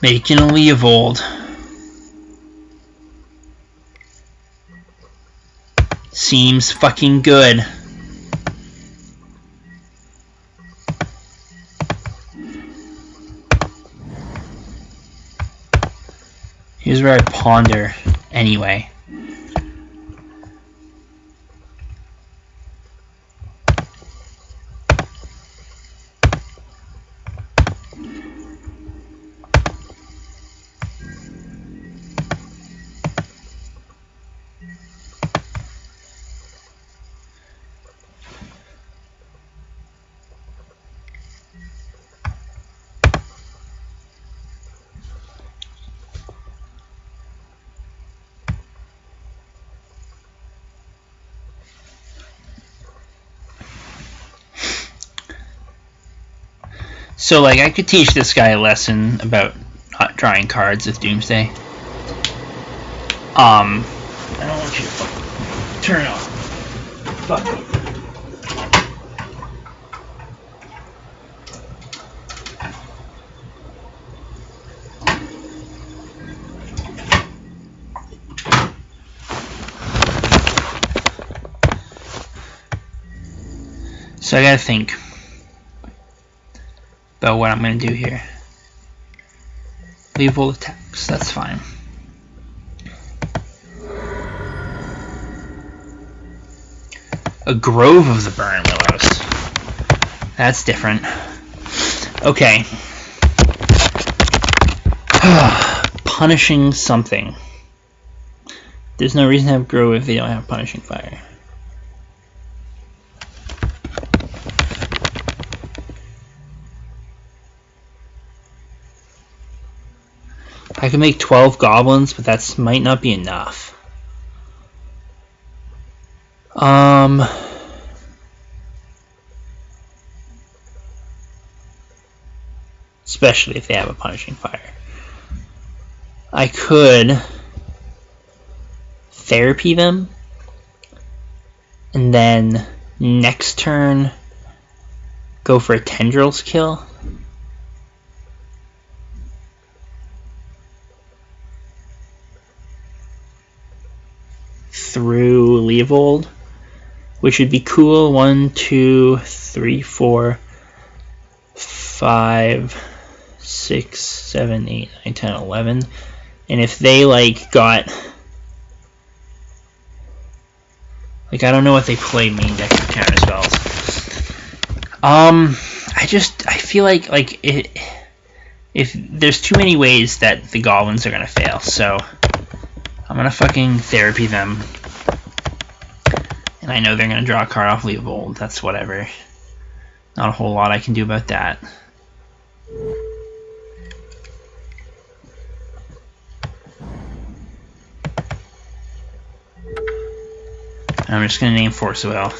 Making a Leovold. Seems fucking good. Here's where I ponder anyway. So, like, I could teach this guy a lesson about not drawing cards with Doomsday. I don't want you to fucking turn off. Fuck. So I gotta think about what I'm going to do here. Leave all attacks, that's fine. A Grove of the Burn Willows. That's different. Okay. Punishing something. There's no reason to have Grove if they don't have Punishing Fire. I can make 12 goblins, but that might not be enough. especially if they have a Punishing Fire. I could therapy them, and then next turn go for a Tendrils kill. Through Leovold, which would be cool. 1, 2, 3, 4, 5, 6, 7, 8, 9, 10, 11. And if they like got like, I don't know what they play main deck for counter spells. I feel like if there's too many ways that the goblins are gonna fail, so I'm gonna fucking therapy them. And I know they're gonna draw a card off Leovold. That's whatever. Not a whole lot I can do about that. I'm just gonna name Force of Will.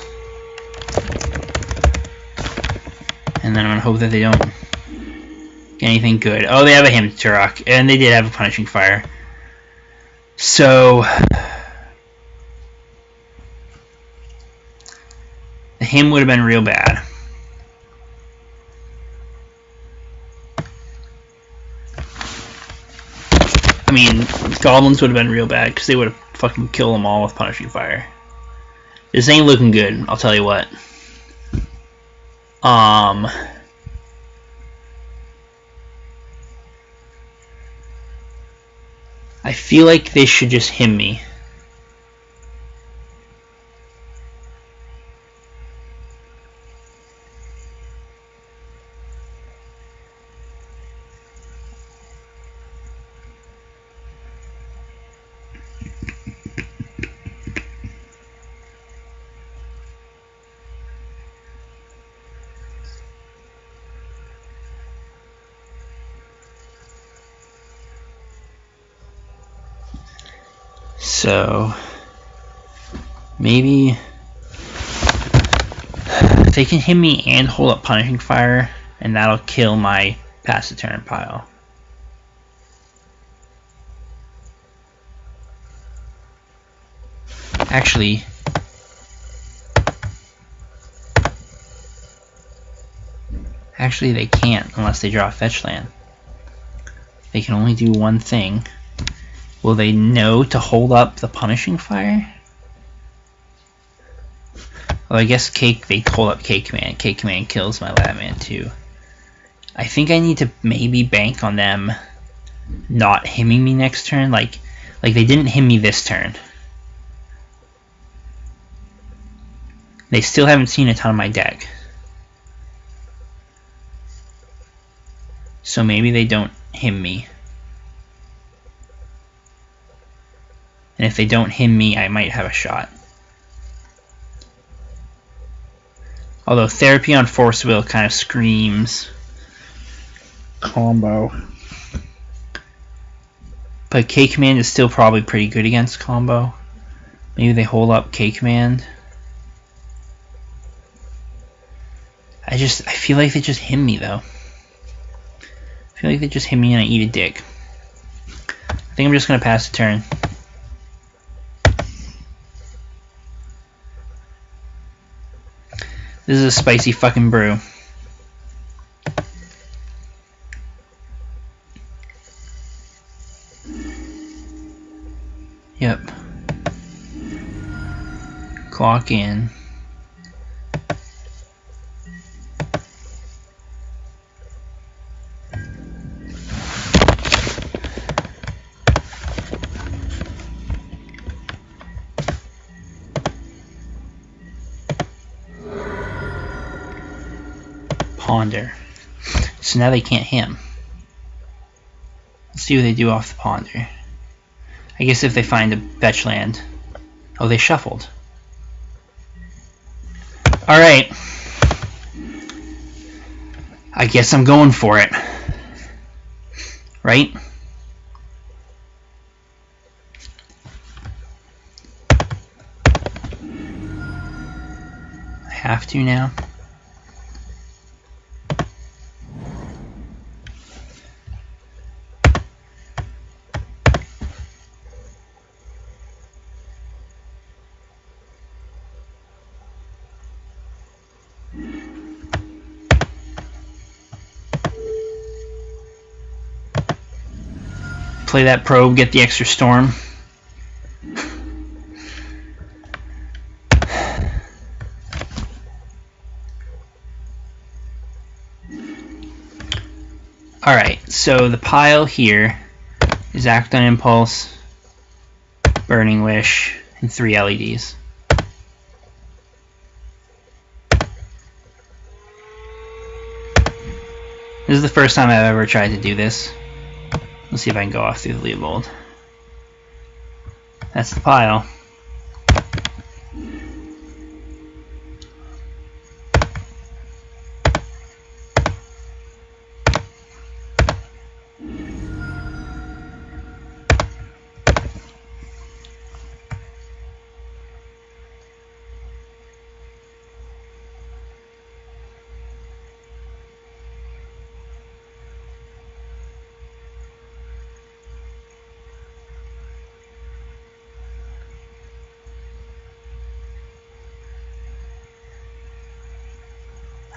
And then I'm gonna hope that they don't get anything good. Oh, they have a Hymn to Turok, and they did have a Punishing Fire. So the Hymn would have been real bad. I mean, Goblins would have been real bad because they would have fucking killed them all with Punishing Fire. This ain't looking good, I'll tell you what. I feel like they should just hymn me. So maybe they can hit me and hold up Punishing Fire, and that'll kill my pass the turn pile. Actually, they can't unless they draw a fetch land. They can only do one thing. Will they know to hold up the Punishing Fire? Well, I guess they hold up Cake Command. Cake Command kills my Lab Man too. I think I need to maybe bank on them not hymning me next turn. Like they didn't hymn me this turn. They still haven't seen a ton of my deck. So maybe they don't hymn me. And if they don't hymn me, I might have a shot. Although Therapy on Force Will kind of screams combo. But K Command is still probably pretty good against combo. Maybe they hold up K Command. I feel like they just hymn me though. I feel like they just hit me and I eat a dick. I think I'm just gonna pass the turn. This is a spicy fucking brew. Yep. Clock in. Ponder. So now they can't him. Let's see what they do off the ponder. I guess if they find a fetch land. Oh, they shuffled. Alright. I guess I'm going for it. Right? I have to now. play that probe, get the extra storm. Alright, so the pile here is Act on Impulse, Burning Wish, and 3 LEDs. This is the first time I've ever tried to do this. Let's see if I can go off through the Leopold. That's the pile.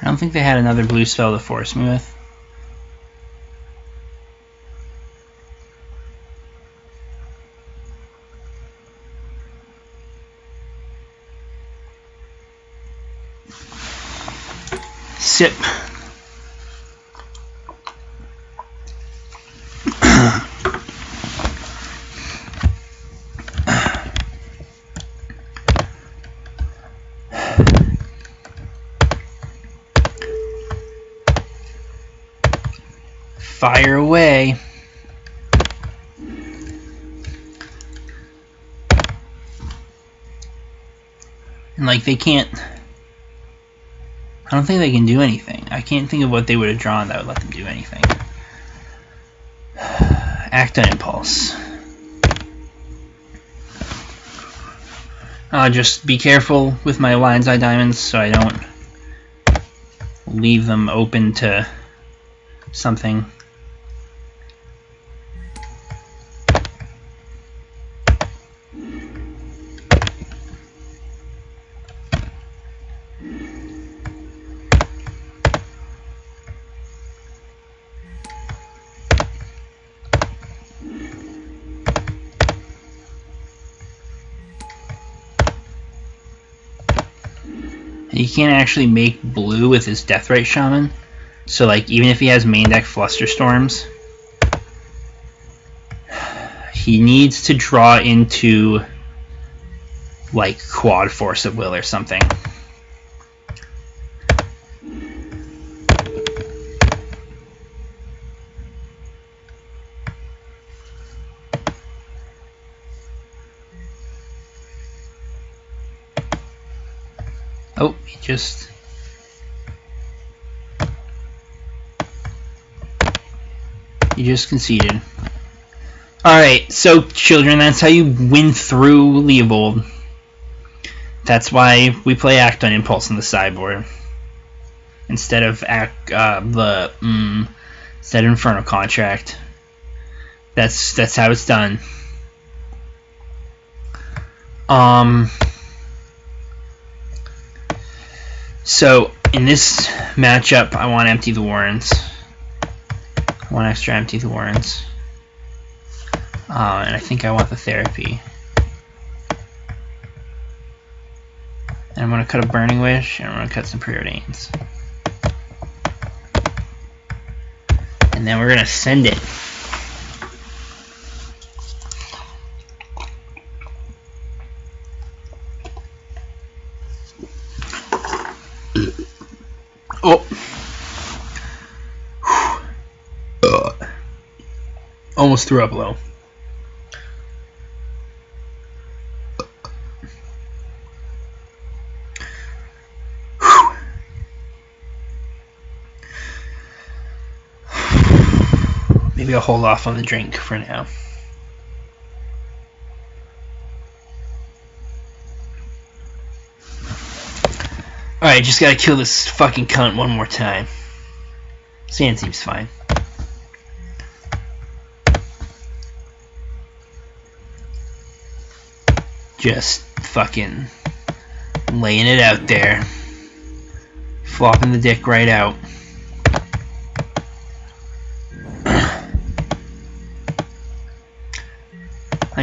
I don't think they had another blue spell to force me with. Sip. Fire away. And like they can't, I don't think they can do anything. I can't think of what they would have drawn that would let them do anything. Act on Impulse. Just be careful with my lion's eye diamonds so I don't leave them open to something. He can't actually make blue with his Deathrite Shaman. So like even if he has main deck Flusterstorms, he needs to draw into like Quad Force of Will or something. Oh, he just... He just conceded. Alright, so children, that's how you win through Leopold. That's why we play Act on Impulse on the sideboard. Instead of instead of Infernal Contract. That's how it's done. So in this matchup, I want to empty the Warrens. I want extra empty the Warrens. And I think I want the Therapy. And I'm going to cut a Burning Wish, and I'm going to cut some Preordains. And then we're going to send it. Oh. Almost threw up low. Maybe I'll hold off on the drink for now. Alright, just gotta kill this fucking cunt one more time. Sand seems fine. Just fucking laying it out there. Flopping the dick right out.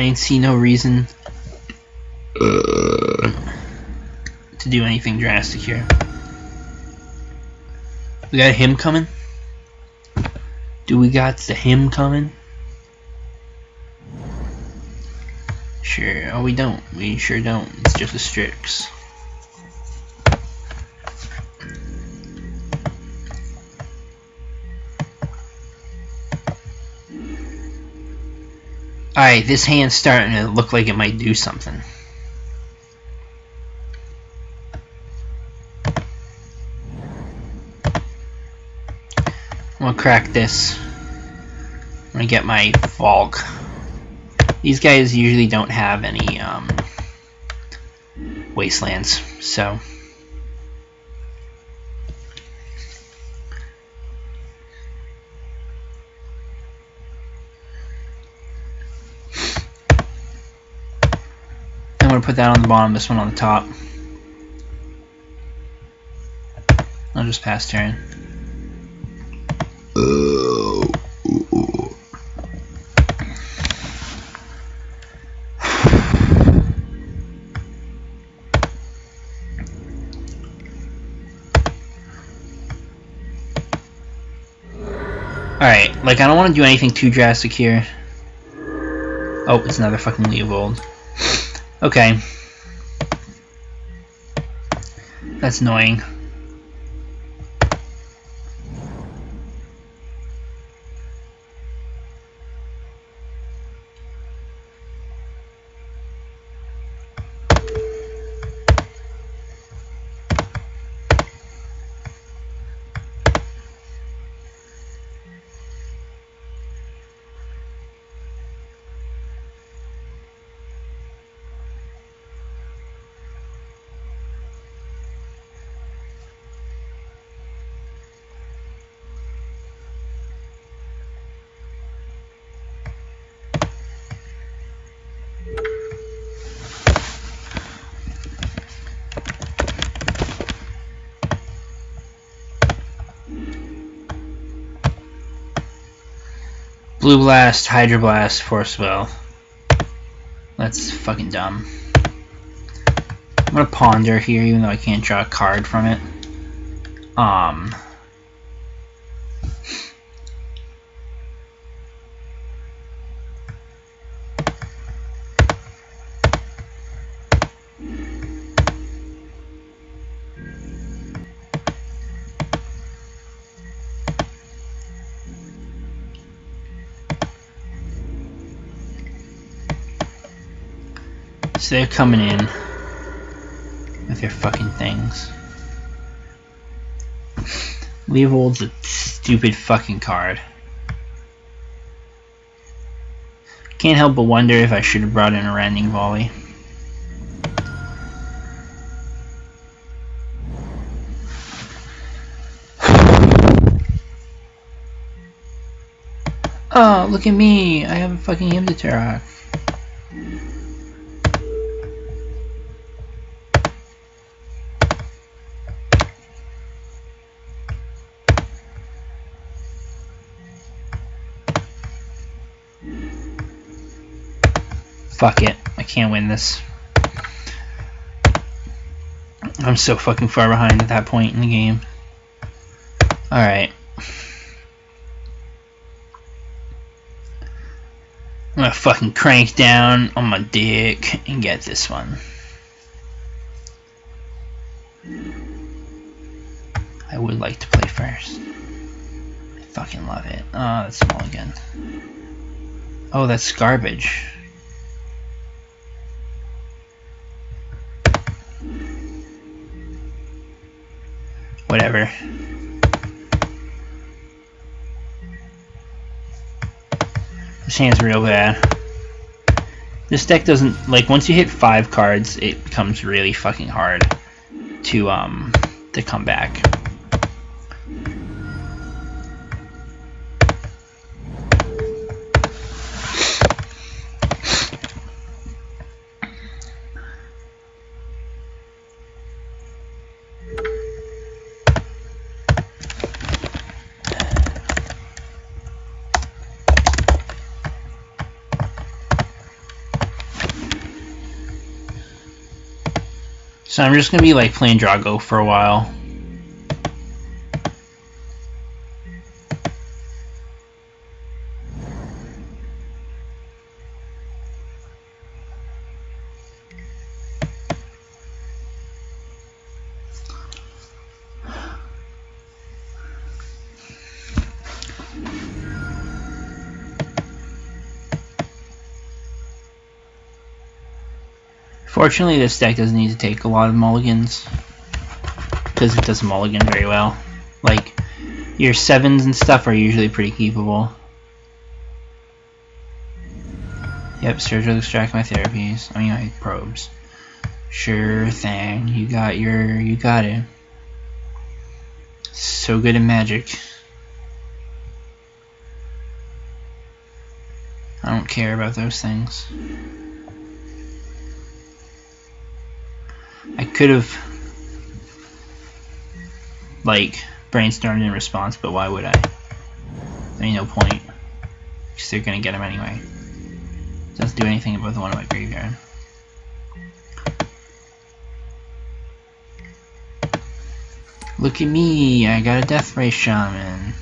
I see no reason to do anything drastic here. We got him coming? Do we got the him coming? Sure. Oh, we don't. We sure don't. It's just a Strix. Alright, this hand's starting to look like it might do something. I'm gonna crack this. I'm gonna get my Volk. These guys usually don't have any wastelands, so I'm gonna put that on the bottom, this one on the top. I'll just pass turn. Alright, like I don't want to do anything too drastic here. Oh, it's another fucking Leovold. Okay. That's annoying. Blue Blast, Hydro Blast, Force Well. That's fucking dumb. I'm gonna Ponder here, even though I can't draw a card from it. So they're coming in with their fucking things. Leovold's a stupid fucking card. Can't help but wonder if I should have brought in a Rending Volley. Oh, look at me! I have a fucking Himdaturok. Fuck it, I can't win this. I'm so fucking far behind at that point in the game. Alright. I'm gonna fucking crank down on my dick and get this one. I would like to play first. I fucking love it. Oh, that's small again. Oh, that's garbage. Whatever. This hand's real bad. This deck doesn't, like, once you hit 5 cards, it becomes really fucking hard to come back. So I'm just gonna be like playing Drago for a while. Fortunately, this deck doesn't need to take a lot of mulligans, because it doesn't mulligan very well. Like, your 7s and stuff are usually pretty keepable. Yep, surgical extract my therapies. I mean, my probes. Sure thing. You got it. So good at magic. I don't care about those things. I could have, like, brainstormed in response, but why would I? There's no point, because they're gonna get them anyway. Doesn't do anything about the one in my graveyard. Look at me, I got a Death Ray Shaman.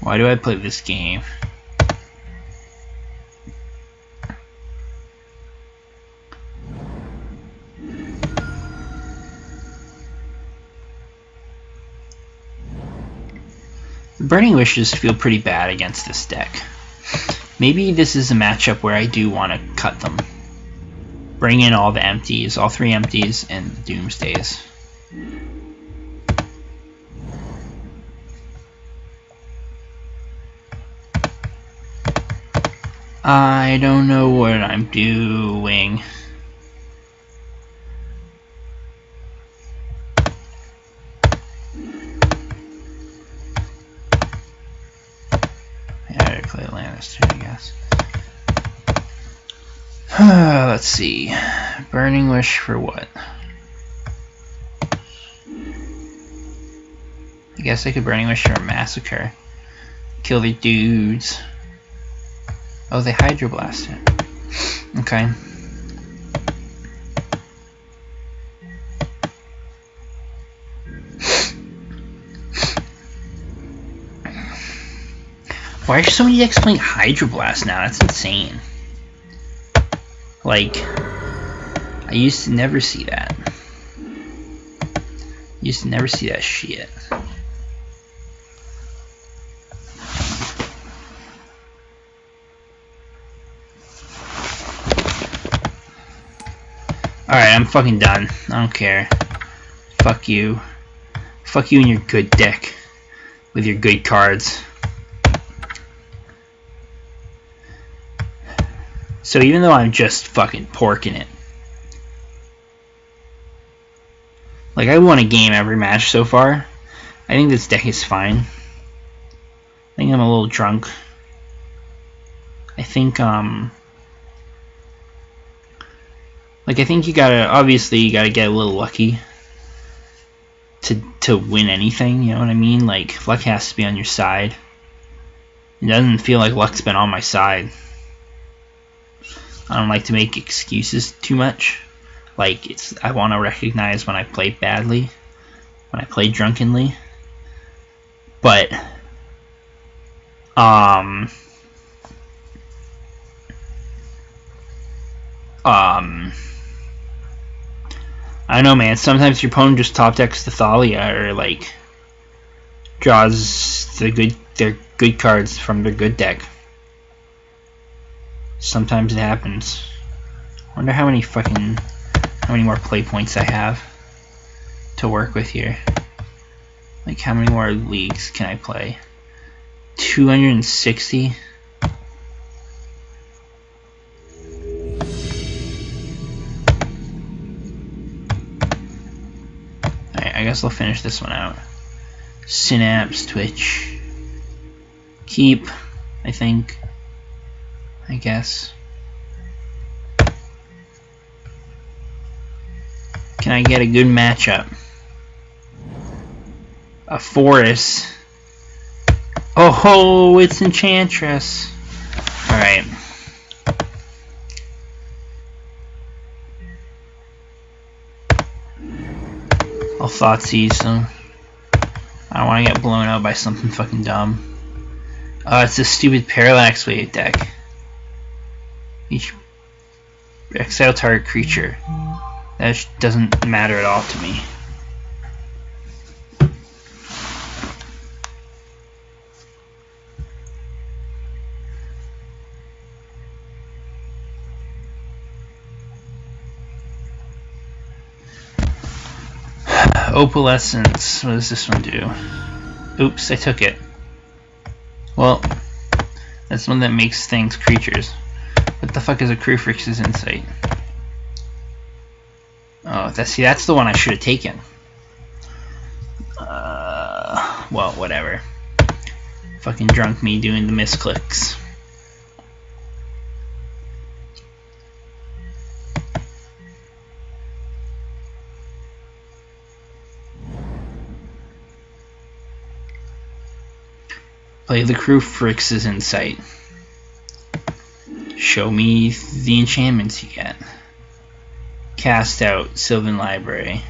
Why do I play this game? The Burning Wishes feel pretty bad against this deck. Maybe this is a matchup where I do want to cut them. Bring in all the empties, all 3 empties, and Doomsdays. I don't know what I'm doing. I gotta play Lannister, I guess. Let's see. Burning Wish for what? I guess I could Burning Wish for a Massacre. Kill the dudes. Oh, they Hydroblast it. Okay. Why are so many decks playing Hydroblast now? That's insane. Like, I used to never see that. Used to never see that shit. Alright, I'm fucking done. I don't care. Fuck you. Fuck you and your good deck. With your good cards. So even though I'm just fucking porking it. Like, I won a game every match so far. I think this deck is fine. I think I'm a little drunk. I think, like, I think you gotta, obviously, you gotta get a little lucky to win anything, you know what I mean? Like, luck has to be on your side. It doesn't feel like luck's been on my side. I don't like to make excuses too much. Like, I want to recognize when I play badly, when I play drunkenly. But, I don't know, man. Sometimes your opponent just top decks the Thalia, or like draws their good cards from their good deck. Sometimes it happens. I wonder how many more play points I have to work with here. Like, how many more leagues can I play? 260. I guess I'll finish this one out. Synapse, Twitch. Keep, I think. I guess. Can I get a good matchup? A Forest. Oh, it's Enchantress. Alright. I'll thought seize them. I don't want to get blown out by something fucking dumb. It's a stupid Parallax Wave deck. Each exile target creature. That doesn't matter at all to me. Opalescence. What does this one do? Oops, I took it. Well, that's one that makes things creatures. What the fuck is a Crufrix's Insight? Oh, that's the one I should have taken. Well, whatever. Fucking drunk me doing the misclicks. Play the Crufrix's Insight. Show me the enchantments you get. Cast out Sylvan Library.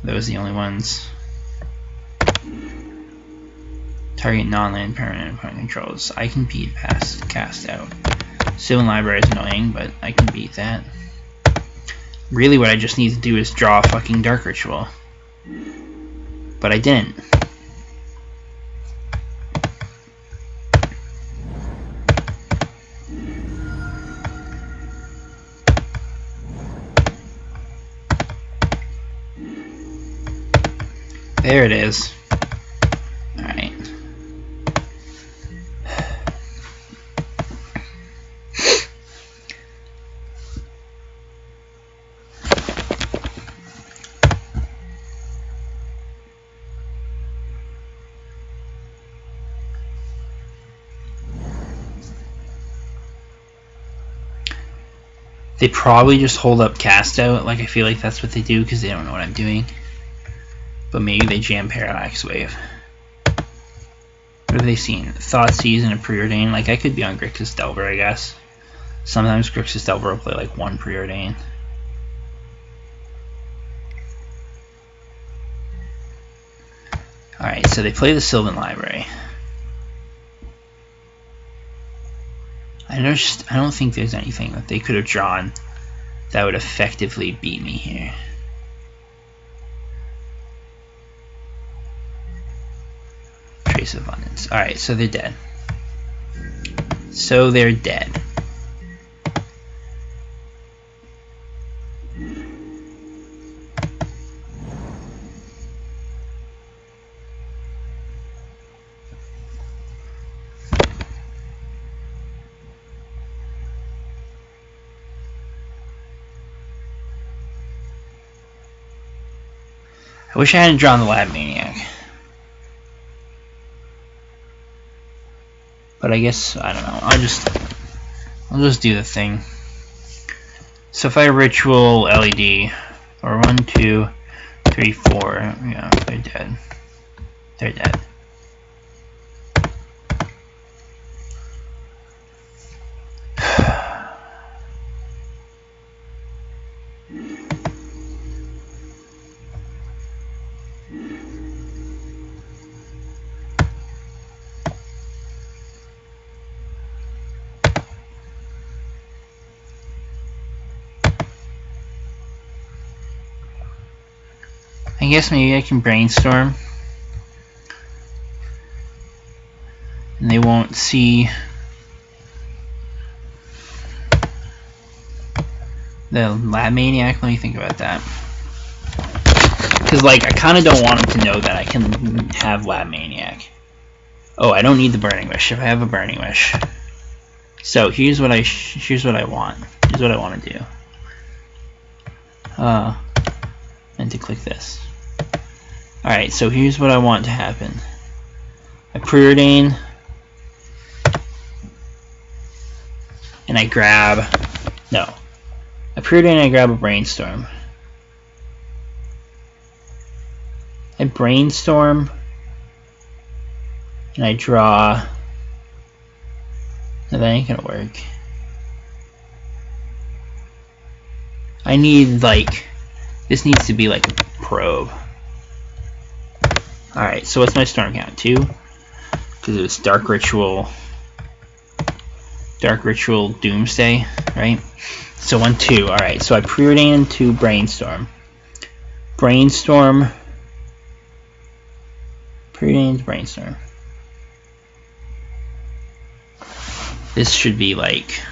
Those are the only ones. Target non-land permanent opponent controls. I can beat past cast out. Sylvan Library is annoying, but I can beat that. Really what I just need to do is draw a fucking Dark Ritual. But I didn't. There it is. Alright. They probably just hold up cast out. Like, I feel like that's what they do because they don't know what I'm doing. But maybe they jam Parallax Wave. What have they seen? Thoughtseize and a Preordain. Like, I could be on Grixis Delver, I guess. Sometimes Grixis Delver will play like one Preordain. Alright, so they play the Sylvan Library. I don't think there's anything that they could have drawn that would effectively beat me here. Trace of Abundance. Alright, so they're dead. So they're dead. I wish I hadn't drawn the Lab Maniac. But I guess, I don't know, I'll just do the thing. So if I ritual LED, or 1, 2, 3, 4, yeah, they're dead. They're dead. I guess maybe I can brainstorm and they won't see the Lab Maniac. Let me think about that. Because, like, I kind of don't want them to know that I can have Lab Maniac. Oh, I don't need the Burning Wish if I have a Burning Wish. So here's what I want. Here's what I want to do. And to click this. Alright, so here's what I want to happen. I preordain, and I grab, no. I preordain and I grab a brainstorm. I brainstorm, And I draw. No, that ain't gonna work. I need, like, this needs to be like a probe. Alright, so what's my storm count? 2? Because it was Dark Ritual Doomsday, right? So 1, 2. Alright, so I preordain into Brainstorm. Preordain into Brainstorm. This should be like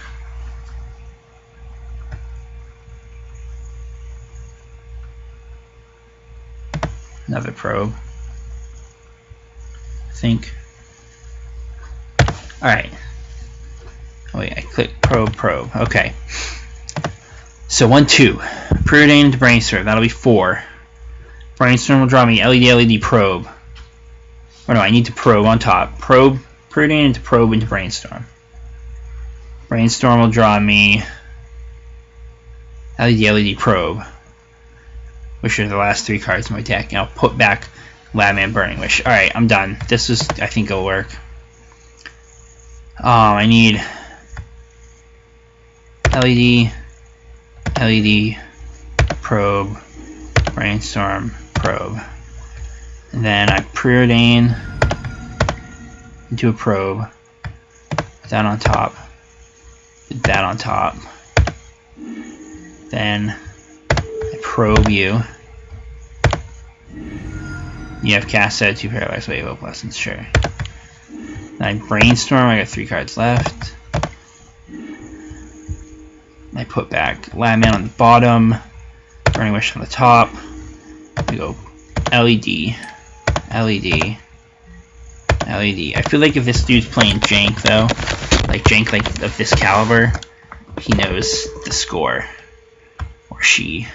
another probe, I think. Alright. Oh wait, I click probe. Okay. So 1, 2. Preordain into Brainstorm. That'll be 4. Brainstorm will draw me LED probe. Or no, I need to probe on top. Probe, preordain into probe into Brainstorm. Brainstorm will draw me LED probe, which are the last 3 cards in my deck, and I'll put back Labman Burning Wish. Alright, I'm done. This is, I think it'll work. I need LED probe, Brainstorm probe, and then I preordain into a probe, put that on top, put that on top, then I probe you. You have cast out 2 Parallax Wave of Lessons, sure. Then I Brainstorm, I got 3 cards left. I put back Labman on the bottom, Burning Wish on the top. I go LED. I feel like if this dude's playing Jank though, like Jank like of this caliber, he knows the score. Or she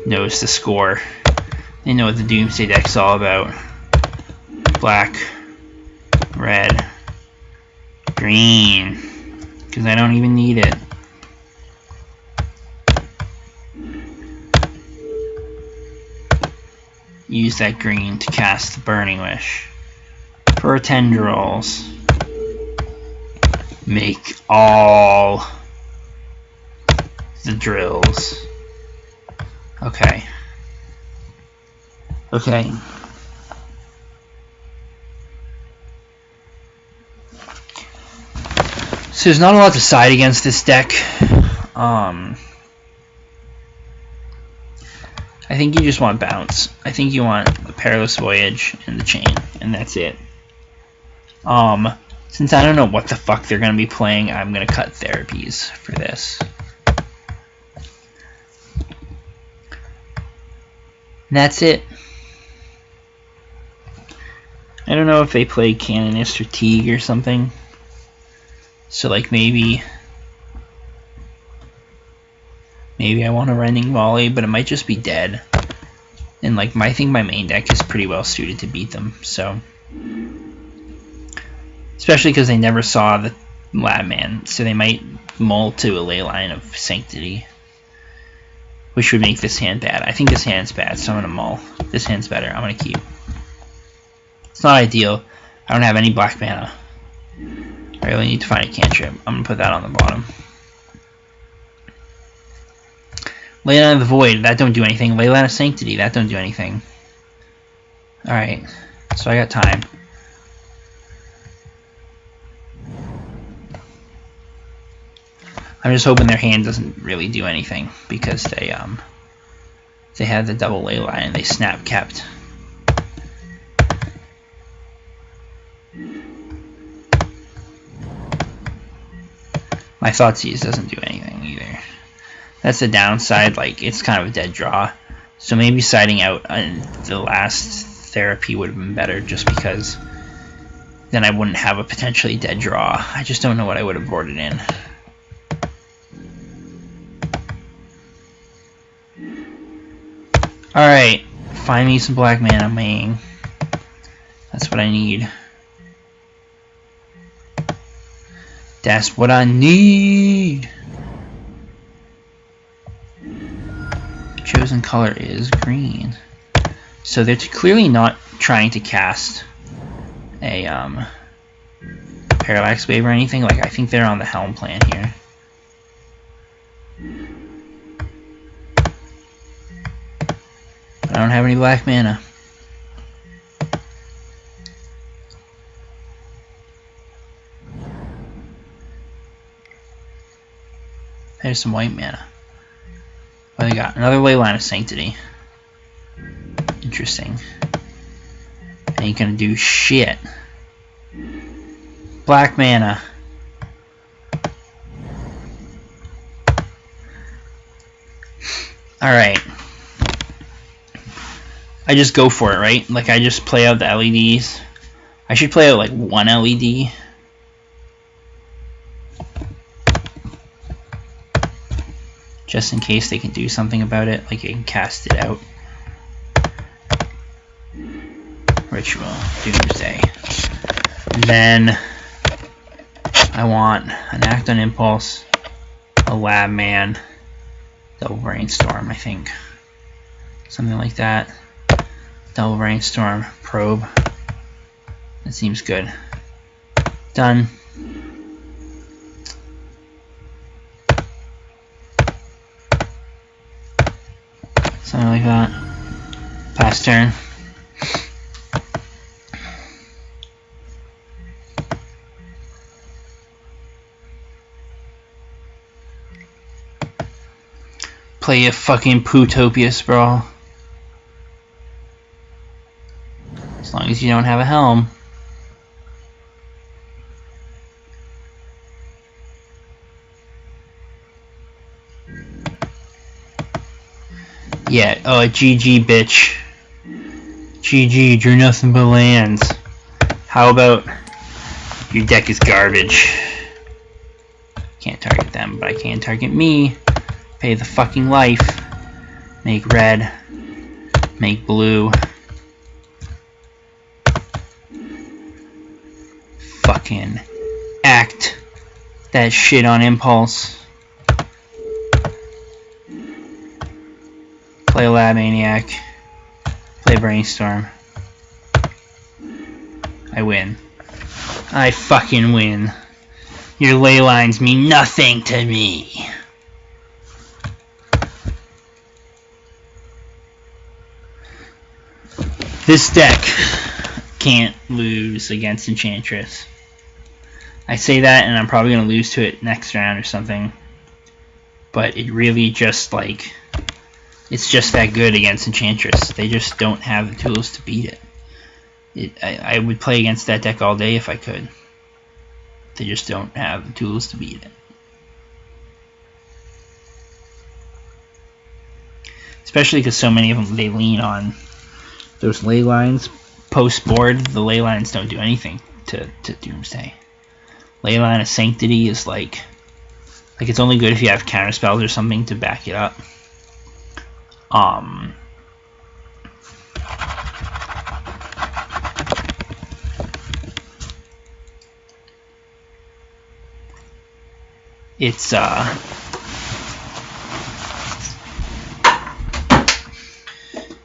knows the score. They know what the Doomsday deck's all about. Black, red, green. Because I don't even need it. Use that green to cast the Burning Wish. For Tendrils. Make all the drills. Okay. Okay. So there's not a lot to side against this deck. I think you just want bounce. I think you want the Perilous Voyage and the Chain, and that's it. Since I don't know what the fuck they're gonna be playing, I'm gonna cut Therapies for this. And that's it. I don't know if they play Canonist or Teague or something. So like maybe I want a Rending Volley, but it might just be dead. And like I think my main deck is pretty well suited to beat them. So especially because they never saw the Labman, so they might mull to a Leyline of Sanctity, which would make this hand bad. I think this hand's bad, so I'm gonna mull. This hand's better. I'm gonna keep. It's not ideal. I don't have any black mana. I really need to find a cantrip. I'm gonna put that on the bottom. Leyline of the Void, that don't do anything. Leyline of Sanctity, that don't do anything. Alright, so I got time. I'm just hoping their hand doesn't really do anything because they had the double Leyline and they snap kept. My Thoughtseize doesn't do anything either. That's the downside, like it's kind of a dead draw. So maybe siding out on the last Therapy would have been better just because then I wouldn't have a potentially dead draw. I just don't know what I would have boarded in. Alright, find me some black mana, man. That's what I need. That's what I need. Chosen color is green. So they're clearly not trying to cast a parallax wave or anything. Like, I think they're on the Helm plan here. I don't have any black mana. There's some white mana. What do they got? Another Leyline of Sanctity. Interesting. Ain't gonna do shit. Black mana. Alright. I just go for it, right? Like, I just play out the LEDs. I should play out like one LED. Just in case they can do something about it, like they can cast it out. Ritual, Doomsday. Then I want an Act on Impulse, a Lab Man, Double Brainstorm, I think. Something like that. Double Brainstorm, Probe. That seems good. Done. Something like that. Pass turn. Play a fucking Pootopia Sprawl. As long as you don't have a Helm. Yeah, oh, GG, bitch. GG, drew nothing but lands. How about your deck is garbage? Can't target them, but I can target me. Pay the fucking life. Make red. Make blue. Fucking act that shit on impulse. Play Lab Maniac. Play Brainstorm. I win. I fucking win. Your ley lines mean nothing to me. This deck can't lose against Enchantress. I say that and I'm probably going to lose to it next round or something. But it really just like... it's just that good against Enchantress. They just don't have the tools to beat it. I would play against that deck all day if I could. They just don't have the tools to beat it. Especially because so many of them, they lean on those ley lines. Post-board, the ley lines don't do anything to Doomsday. Leyline of Sanctity is like it's only good if you have counterspells or something to back it up. It's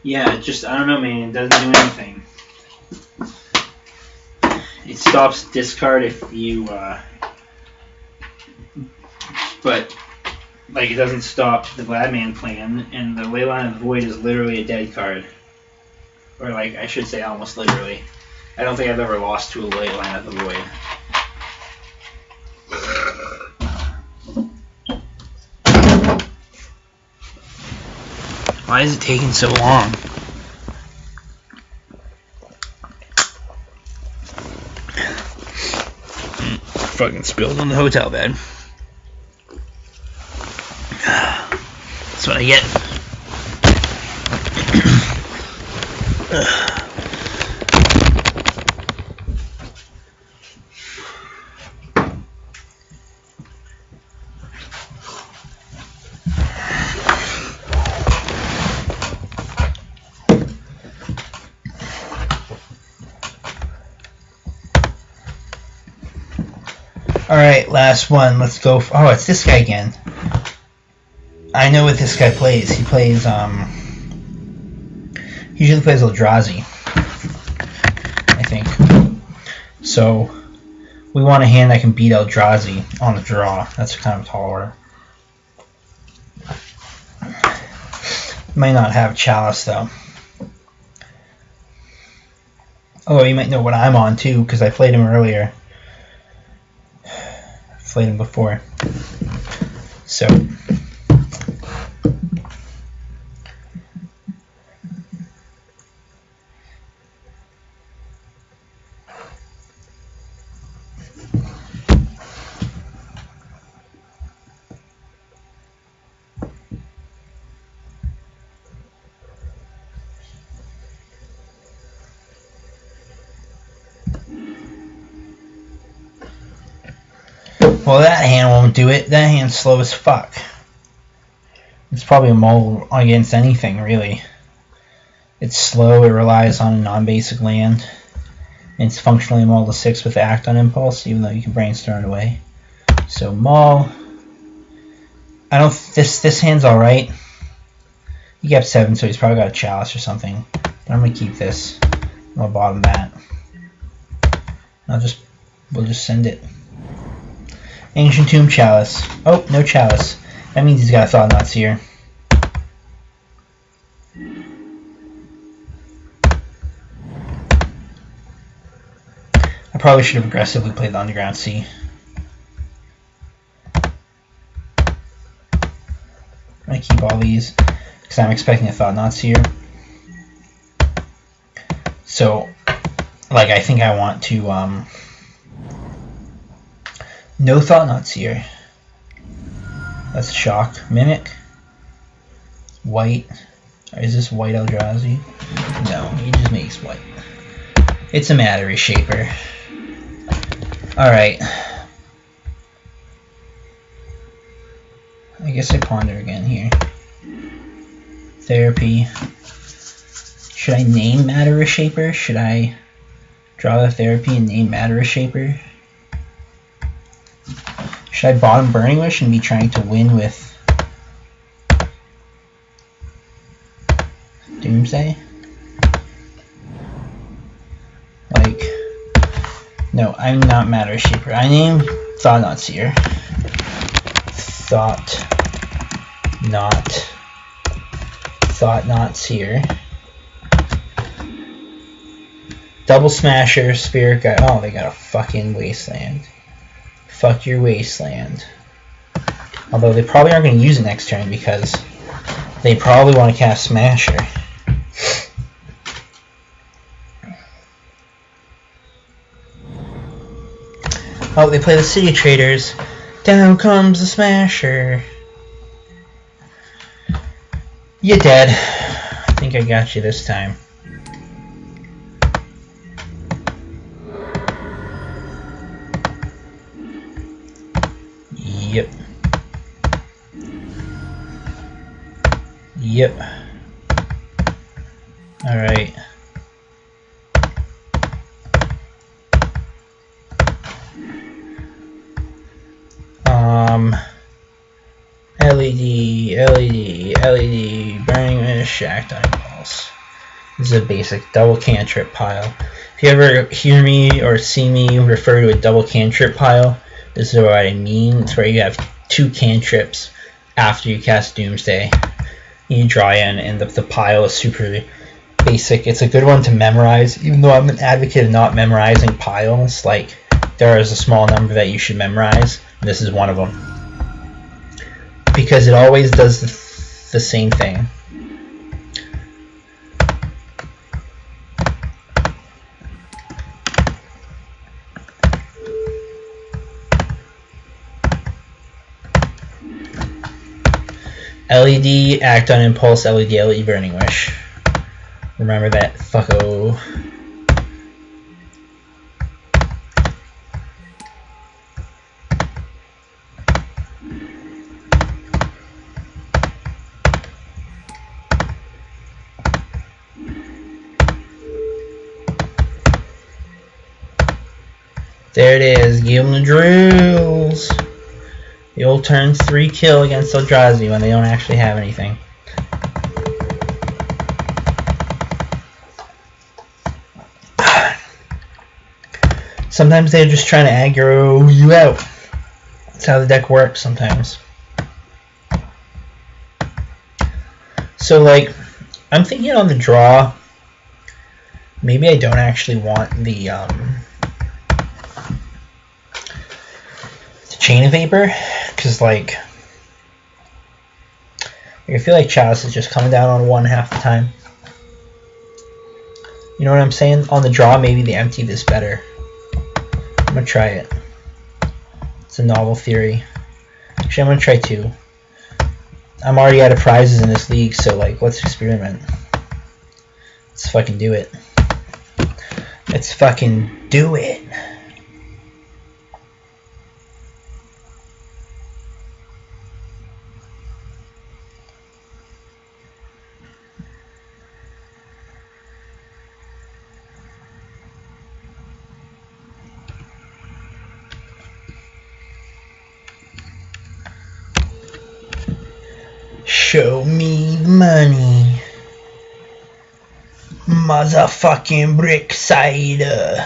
yeah, just I don't know, man. It doesn't do anything. It stops discard if you but like it doesn't stop the Gladman plan, and the Leyline of the Void is literally a dead card. Or like I should say almost literally. I don't think I've ever lost to a Leyline of the Void. Why is it taking so long? Fucking spilled on the hotel bed. That's what I get. Alright, last one. Let's go. Oh, it's this guy again. I know what this guy plays. He plays, he usually plays Eldrazi, I think. So we want a hand that can beat Eldrazi on the draw. That's kind of tall order. Might not have Chalice though. Oh, you might know what I'm on too, because I played him earlier. Played him before. So well, that hand won't do it. That hand's slow as fuck. It's probably a mull against anything, really. It's slow, it relies on a non-basic land. And it's functionally a mull to 6 with Act on Impulse, even though you can brainstorm it away. So mull. I don't. This hand's alright. He got 7, so he's probably got a Chalice or something. But I'm gonna keep this. I'll bottom that. We'll just send it. Ancient Tomb Chalice. Oh, no Chalice. That means he's got a Thought-Knot Seer. I probably should have aggressively played the Underground Sea. I'm gonna keep all these because I'm expecting a Thought-Knot Seer. So, like, I think I want to no Thought-Knot Seer. That's a shock. Mimic. White. Or is this white Eldrazi? No, he just makes white. It's a Matter Reshaper. Alright. I guess I ponder again here. Therapy. Should I name Matter Reshaper? Should I draw the Therapy and name Matter Reshaper? Should I bottom Burning Wish and be trying to win with Doomsday? Like, no, I'm not Matter Shaper. I named Thought-Knot Seer. Thought-Knot Seer. Double Smasher, Spirit Guide. Oh, they got a fucking Wasteland. Fuck your Wasteland. Although they probably aren't going to use it next turn because they probably want to cast Smasher. Oh, they play the City Traders. Down comes the Smasher. You're dead. I think I got you this time. Yep. Yep. Alright. LED, Burning Wish, Act on Impulse. This is a basic double cantrip pile. If you ever hear me or see me refer to a double cantrip pile, this is what I mean. It's where you have 2 cantrips after you cast Doomsday. You draw in, and the pile is super basic. It's a good one to memorize, even though I'm an advocate of not memorizing piles. Like, there is a small number that you should memorize. This is one of them. Because it always does the same thing. LED, Act on Impulse, LED, Burning Wish. Remember that, fucko. There it is, give them the drills. The old turn 3 kill against Eldrazi when they don't actually have anything. Sometimes they're just trying to aggro you out. That's how the deck works sometimes. So, like, I'm thinking on the draw, maybe I don't actually want the Chain of Vapor, because, like, I feel like Chalice is just coming down on one half the time. You know what I'm saying? On the draw, maybe the empty is better. I'm going to try it. It's a novel theory. Actually, I'm going to try 2. I'm already out of prizes in this league, so, like, let's experiment. Let's fucking do it. Let's fucking do it. Show me money. Motherfucking brick cider.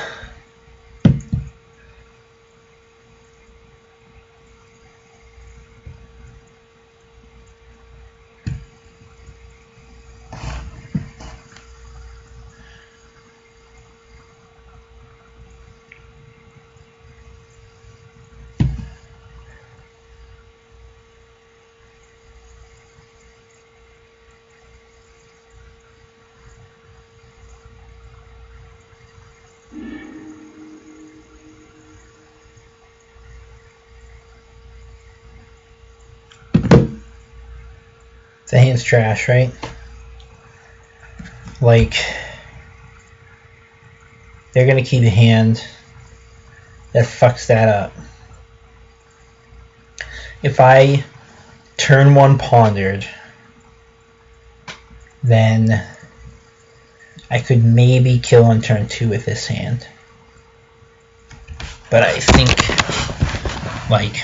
The hand's trash, right? Like, they're gonna keep a hand that fucks that up. If I turn 1 pondered, then I could maybe kill on turn 2 with this hand. But I think, like,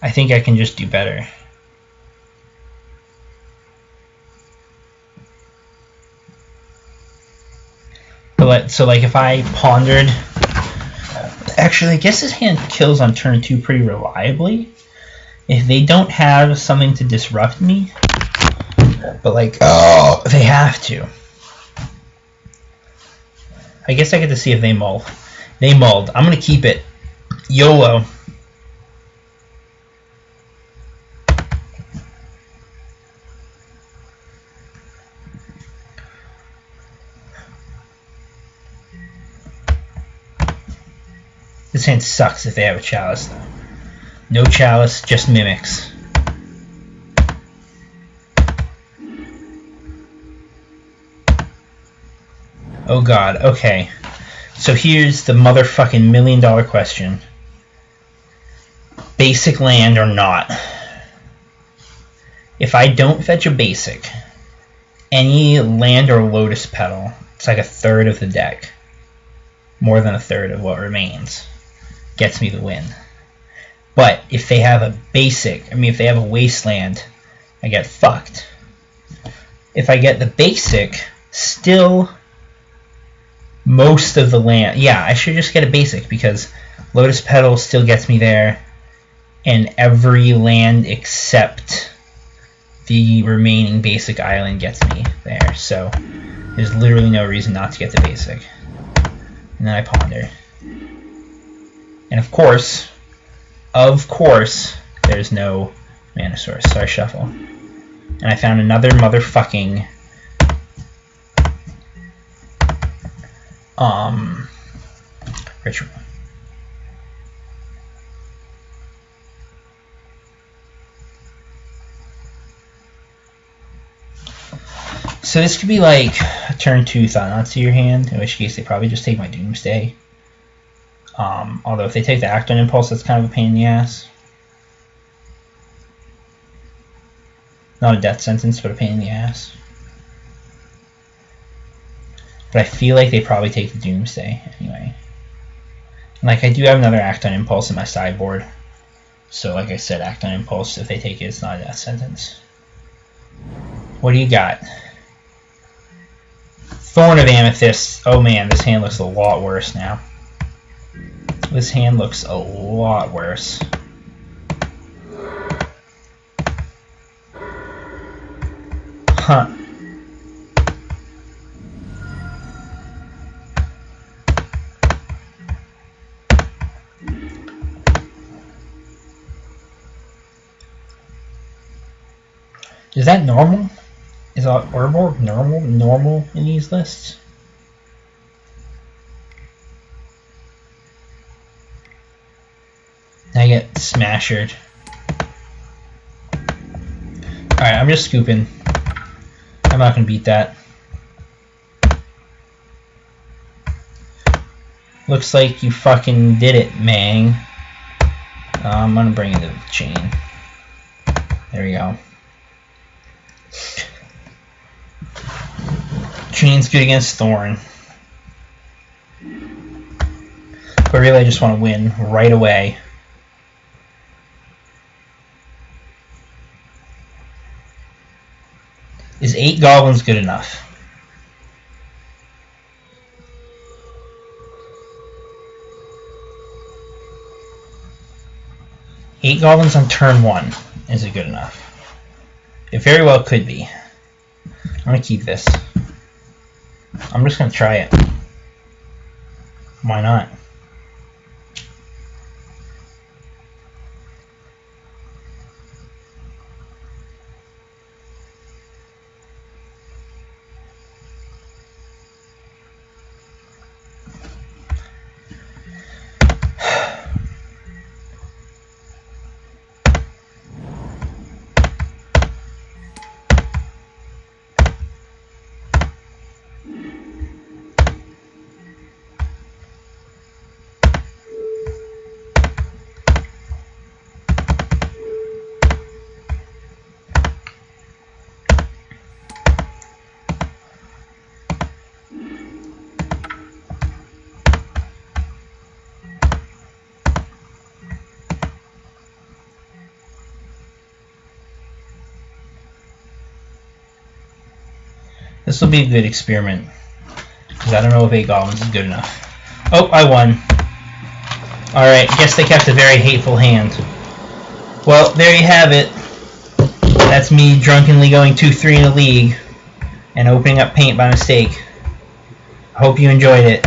I think I can just do better. So, like, if I pondered, actually, I guess this hand kills on turn 2 pretty reliably. If they don't have something to disrupt me, but, like, they have to. I guess I get to see if they mull. They mulled. I'm gonna keep it. YOLO. This hand sucks if they have a Chalice, though. No Chalice, just Mimics. Oh god, okay. So here's the motherfucking $1 million question. Basic land or not? If I don't fetch a basic, any land or Lotus Petal, it's like 1/3 of the deck. More than 1/3 of what remains. Gets me the win. But if they have a basic, if they have a wasteland, I get fucked. If I get the basic, still most of the land. Yeah, I should just get a basic because Lotus Petal still gets me there, and every land except the remaining basic island gets me there. So there's literally no reason not to get the basic. And then I ponder. And of course, there's no mana source, so I shuffle. And I found another motherfucking ritual. So this could be like a turn 2 Thought Not to your hand, in which case they probably just take my Doomsday. Although if they take the Act on Impulse, that's kind of a pain in the ass. Not a death sentence, but a pain in the ass. But I feel like they probably take the Doomsday anyway. And, like, I do have another Act on Impulse in my sideboard. So like I said, Act on Impulse, if they take it, it's not a death sentence. What do you got? Thorn of Amethyst. Oh man, this hand looks a lot worse now. This hand looks a lot worse. Huh. Is that normal? Is Arbor normal in these lists? I get smashed. Alright, I'm just scooping. I'm not gonna beat that. Looks like you fucking did it, Mang. I'm gonna bring it to the chain. There we go. Chain's good against Thorn. But really I just want to win right away. Is 8 goblins good enough? Eight goblins on turn 1. Is it good enough? It very well could be. I'm going to keep this. I'm just going to try it. Why not? This will be a good experiment, because I don't know if 8 goblins is good enough. Oh, I won. Alright, guess they kept a very hateful hand. Well, there you have it. That's me drunkenly going 2-3 in a league and opening up paint by mistake. I hope you enjoyed it.